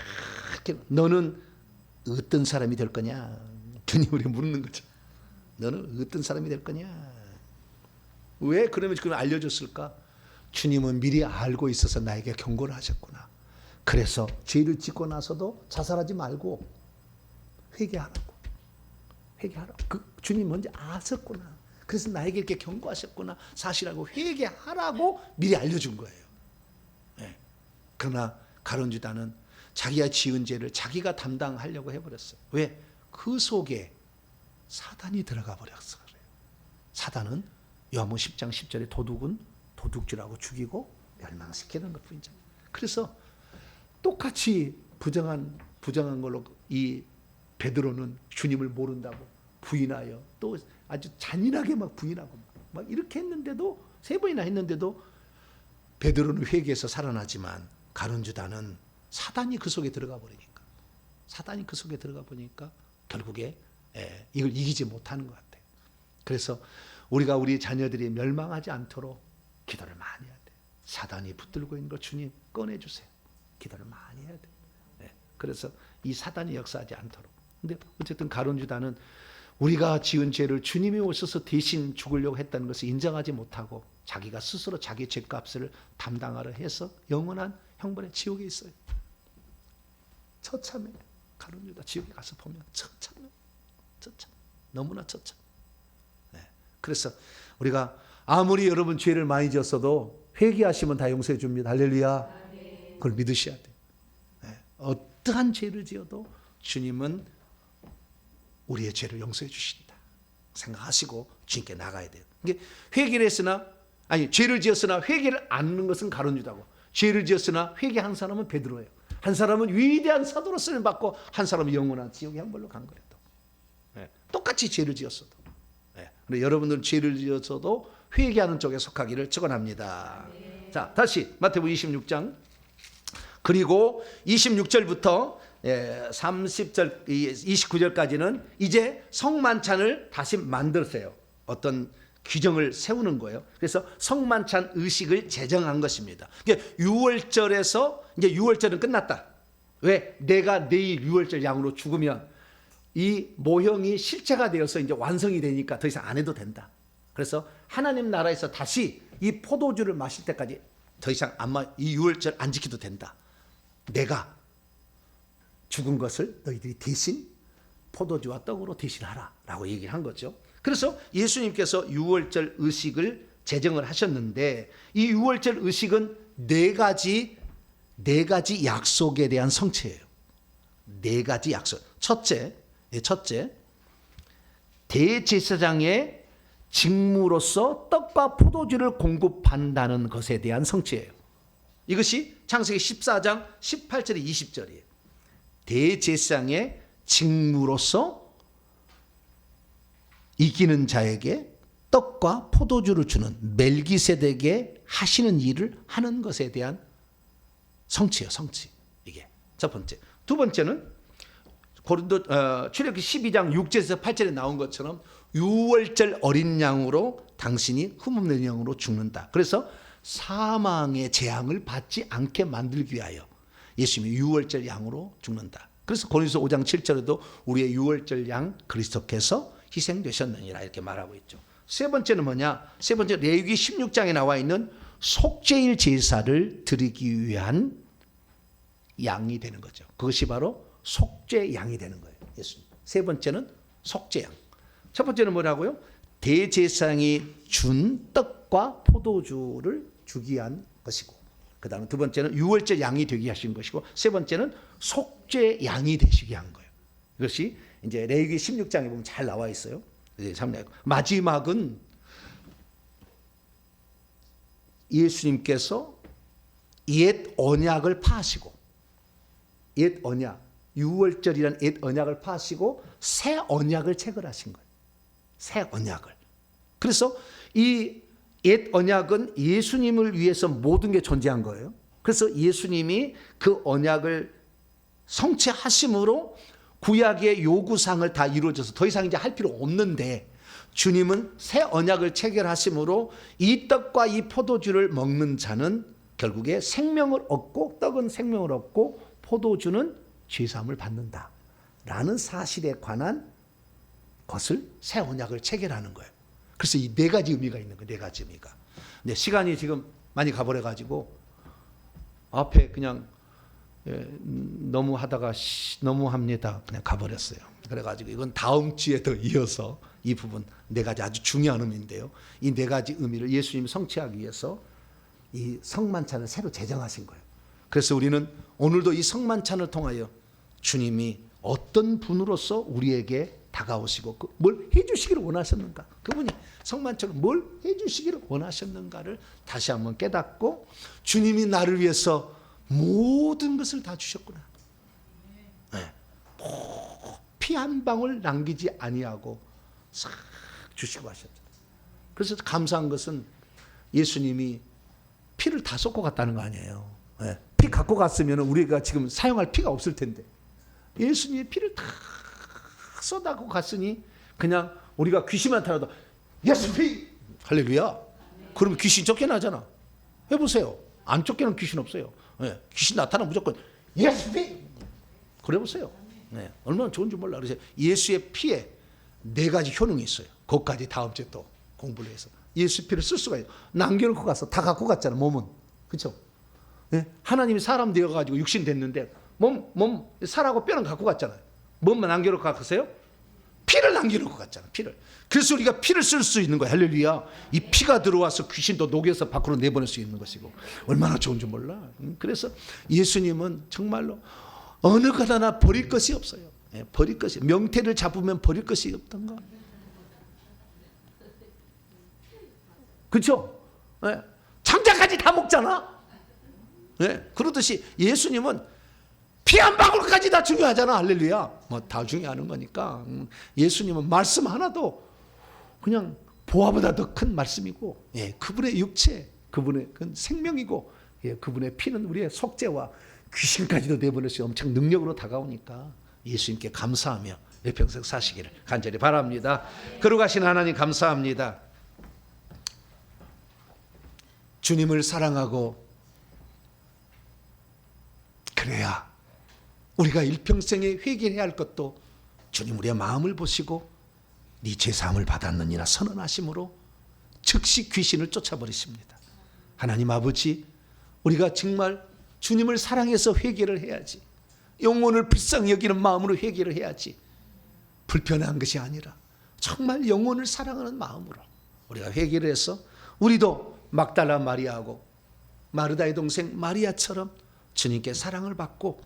너는 어떤 사람이 될 거냐? 주님 우리 묻는 거죠. 너는 어떤 사람이 될 거냐? 왜 그러면 알려줬을까? 주님은 미리 알고 있어서 나에게 경고를 하셨구나. 그래서 죄를 짓고 나서도 자살하지 말고 회개하라고. 주님 먼저 아셨구나. 그래서 나에게 이렇게 경고하셨구나, 사실하고 회개하라고 미리 알려준 거예요. 네. 그러나 가룟 유다는 자기가 지은 죄를 자기가 담당하려고 해버렸어요. 왜? 그 속에 사단이 들어가 버렸어. 그래요. 사단은 요한복음 10장 10절에 도둑은 도둑질하고 죽이고 멸망시키는 것 뿐이죠. 그래서 똑같이 부정한 걸로 이 베드로는 주님을 모른다고 부인하여 또 아주 잔인하게 막 부인하고 막 이렇게 했는데도, 3번이나 했는데도 베드로는 회개해서 살아나지만 가룟 유다는 사단이 그 속에 들어가 버리니까 결국에 이걸 이기지 못하는 것 같아요. 그래서 우리가 우리 자녀들이 멸망하지 않도록 기도를 많이 해야 돼요. 사단이 붙들고 있는 걸 주님 꺼내주세요. 기도를 많이 해야 돼요. 그래서 이 사단이 역사하지 않도록. 근데 어쨌든 가룟 유다는 우리가 지은 죄를 주님이 오셔서 대신 죽으려고 했다는 것을 인정하지 못하고 자기가 스스로 자기 죄값을 담당하려 해서 영원한 형벌의 지옥에 있어요. 처참해. 가룟 유다 지옥에 가서 보면 처참해. 너무나 처참. 그래서 우리가 아무리 여러분 죄를 많이 지었어도 회개하시면 다 용서해 줍니다. 할렐루야. 그걸 믿으셔야 돼요. 어떠한 죄를 지어도 주님은 우리의 죄를 용서해 주신다 생각하시고 주님께 나가야 돼요. 이게 회개를 했으나, 아니 죄를 지었으나 회개를 안 하는 것은 가룟 유다고, 죄를 지었으나 회개한 사람은 베드로예요. 한 사람은 위대한 사도로 쓰임 받고 한 사람은 영원한 지옥의 형벌로 간 거예요. 똑같이 죄를 지었어도. 근데 여러분들은 죄를 지었어도 회개하는 쪽에 속하기를 축원합니다. 자, 다시 마태복음 26장, 그리고 26절부터 30절 29절까지는 이제 성만찬을 다시 만들었어요. 어떤 규정을 세우는 거예요. 그래서 성만찬 의식을 제정한 것입니다. 그러니까 6월절에서 이제 6월절은 끝났다. 왜? 내가 내일 6월절 양으로 죽으면 이 모형이 실체가 되어서 이제 완성이 되니까 더 이상 안 해도 된다. 그래서 하나님 나라에서 다시 이 포도주를 마실 때까지 더 이상 이 6월절 안 지켜도 된다. 내가 죽은 것을 너희들이 대신 포도주와 떡으로 대신하라 라고 얘기를 한 거죠. 그래서 예수님께서 6월절 의식을 제정을 하셨는데, 이 6월절 의식은 네 가지 약속에 대한 성취예요. 4가지 약속. 첫째, 대제사장의 직무로서 떡과 포도주를 공급한다는 것에 대한 성취예요. 이것이 창세기 14장 18절에 20절이에요. 대제사장의 직무로서 이기는 자에게 떡과 포도주를 주는 멜기세덱에 하시는 일을 하는 것에 대한 성취예요. 성취. 이게 첫 번째. 두 번째는 출애굽기 12장 6절에서 8절에 나온 것처럼 6월절 어린 양으로 당신이 흠없는 양으로 죽는다. 그래서 사망의 재앙을 받지 않게 만들기 위하여 예수님이 6월절 양으로 죽는다. 그래서 고린도서 5장 7절에도 우리의 6월절 양 그리스도께서 희생되셨느니라 이렇게 말하고 있죠. 세 번째는 뭐냐? 세 번째 레위기 16장에 나와 있는 속죄일 제사를 드리기 위한 양이 되는 거죠. 그것이 바로 속죄 양이 되는 거예요. 예수님. 세 번째는 속죄 양. 첫 번째는 뭐라고요? 대제사장이 준 떡과 포도주를 주기 위한 것이고, 그 다음에 두 번째는 6월절 양이 되게 하신 것이고, 세 번째는 속죄 양이 되시게 한 거예요. 이것이 이제 레위기 16장에 보면 잘 나와 있어요. 마지막은 예수님께서 옛 언약을 파하시고, 옛 언약, 6월절이라는 옛 언약을 파하시고 새 언약을 체결하신 거예요. 새 언약을. 그래서 이 옛 언약은 예수님을 위해서 모든 게 존재한 거예요. 그래서 예수님이 그 언약을 성취하심으로 구약의 요구사항을 다 이루어져서 더 이상 이제 할 필요 없는데, 주님은 새 언약을 체결하심으로 이 떡과 이 포도주를 먹는 자는 결국에 생명을 얻고, 떡은 생명을 얻고 포도주는 죄사함을 받는다 라는 사실에 관한 것을 새 언약을 체결하는 거예요. 그래서 이 4가지 의미가 있는 거예요. 4가지 의미가. 근데 시간이 지금 많이 가버려 가지고 앞에 그냥 너무 하다가 너무 합니다 그냥 가버렸어요. 그래가지고 이건 다음 주에 더 이어서 이 부분 네 가지 아주 중요한 의미인데요. 이 네 가지 의미를 예수님이 성취하기 위해서 이 성만찬을 새로 제정하신 거예요. 그래서 우리는 오늘도 이 성만찬을 통하여 주님이 어떤 분으로서 우리에게 다가오시고 뭘 해주시기를 원하셨는가, 그분이 성만찬을 뭘 해주시기를 원하셨는가를 다시 한번 깨닫고, 주님이 나를 위해서 모든 것을 다 주셨구나. 네. 피 한 방울 남기지 아니하고 싹 주시고 하셨죠. 그래서 감사한 것은 예수님이 피를 다 쏟고 갔다는 거 아니에요. 네. 피 갖고 갔으면 우리가 지금 사용할 피가 없을 텐데 예수님의 피를 다 쏟아고 갔으니 그냥 우리가 귀신만 타라도 예수 피! 할렐루야! 그러면 귀신 쫓겨나잖아. 해보세요. 안 쫓겨나는 귀신 없어요. 네. 귀신 나타나면 무조건 예수 피! 그래보세요. 네. 얼마나 좋은지 몰라. 그래서 예수의 피에 네 가지 효능이 있어요. 그것까지 다음 주에 또 공부를 해서 예수 피를 쓸 수가 있어요. 남겨놓고 가서 다 갖고 갔잖아, 몸은. 그렇죠? 네? 하나님이 사람 되어가지고 육신 됐는데 몸 살하고 뼈는 갖고 갔잖아요. 몸만 남겨놓고 갔어요? 피를 남겨놓고 갔잖아, 피를. 그래서 우리가 피를 쓸 수 있는 거야. 할렐루야. 이 피가 들어와서 귀신도 녹여서 밖으로 내보낼 수 있는 것이고 얼마나 좋은지 몰라. 그래서 예수님은 정말로 어느 것 하나 버릴 것이 없어요. 예, 버릴 것이, 명태를 잡으면 버릴 것이 없던가. 그렇죠? 예, 장자까지 다 먹잖아. 예, 그러듯이 예수님은 피 한 방울까지 다 중요하잖아. 할렐루야. 뭐 다 중요한 거니까. 예수님은 말씀 하나도 그냥 보화보다 더 큰 말씀이고, 예, 그분의 육체, 그분의 생명이고, 예, 그분의 피는 우리의 속죄와 귀신까지도 내보낼 수 엄청 능력으로 다가오니까 예수님께 감사하며 평생 사시기를 간절히 바랍니다. 거룩하신 하나님 감사합니다. 주님을 사랑하고 그래야 우리가 일평생에 회개해야 할 것도 주님 우리의 마음을 보시고 네 죄사함을 받았느니라 선언하심으로 즉시 귀신을 쫓아버리십니다. 하나님 아버지, 우리가 정말 주님을 사랑해서 회개를 해야지. 영혼을 불쌍히 여기는 마음으로 회개를 해야지. 불편한 것이 아니라 정말 영혼을 사랑하는 마음으로 우리가 회개를 해서 우리도 막달라 마리아하고 마르다의 동생 마리아처럼 주님께 사랑을 받고,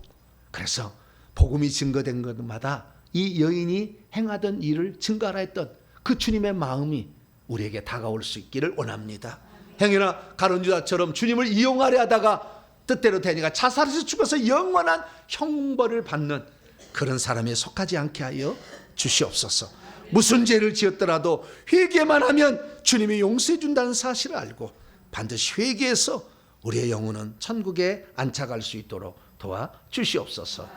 그래서 복음이 증거된 것마다 이 여인이 행하던 일을 증거하라 했던 그 주님의 마음이 우리에게 다가올 수 있기를 원합니다. 행여나 가룟 유다처럼 주님을 이용하려 하다가 뜻대로 되니까 자살해서 죽어서 영원한 형벌을 받는 그런 사람에 속하지 않게 하여 주시옵소서. 무슨 죄를 지었더라도 회개만 하면 주님이 용서해 준다는 사실을 알고 반드시 회개해서 우리의 영혼은 천국에 안착할 수 있도록 도와 주시옵소서.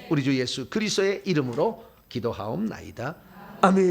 우리 주 예수 그리스도의 이름으로 기도하옵나이다. 아멘.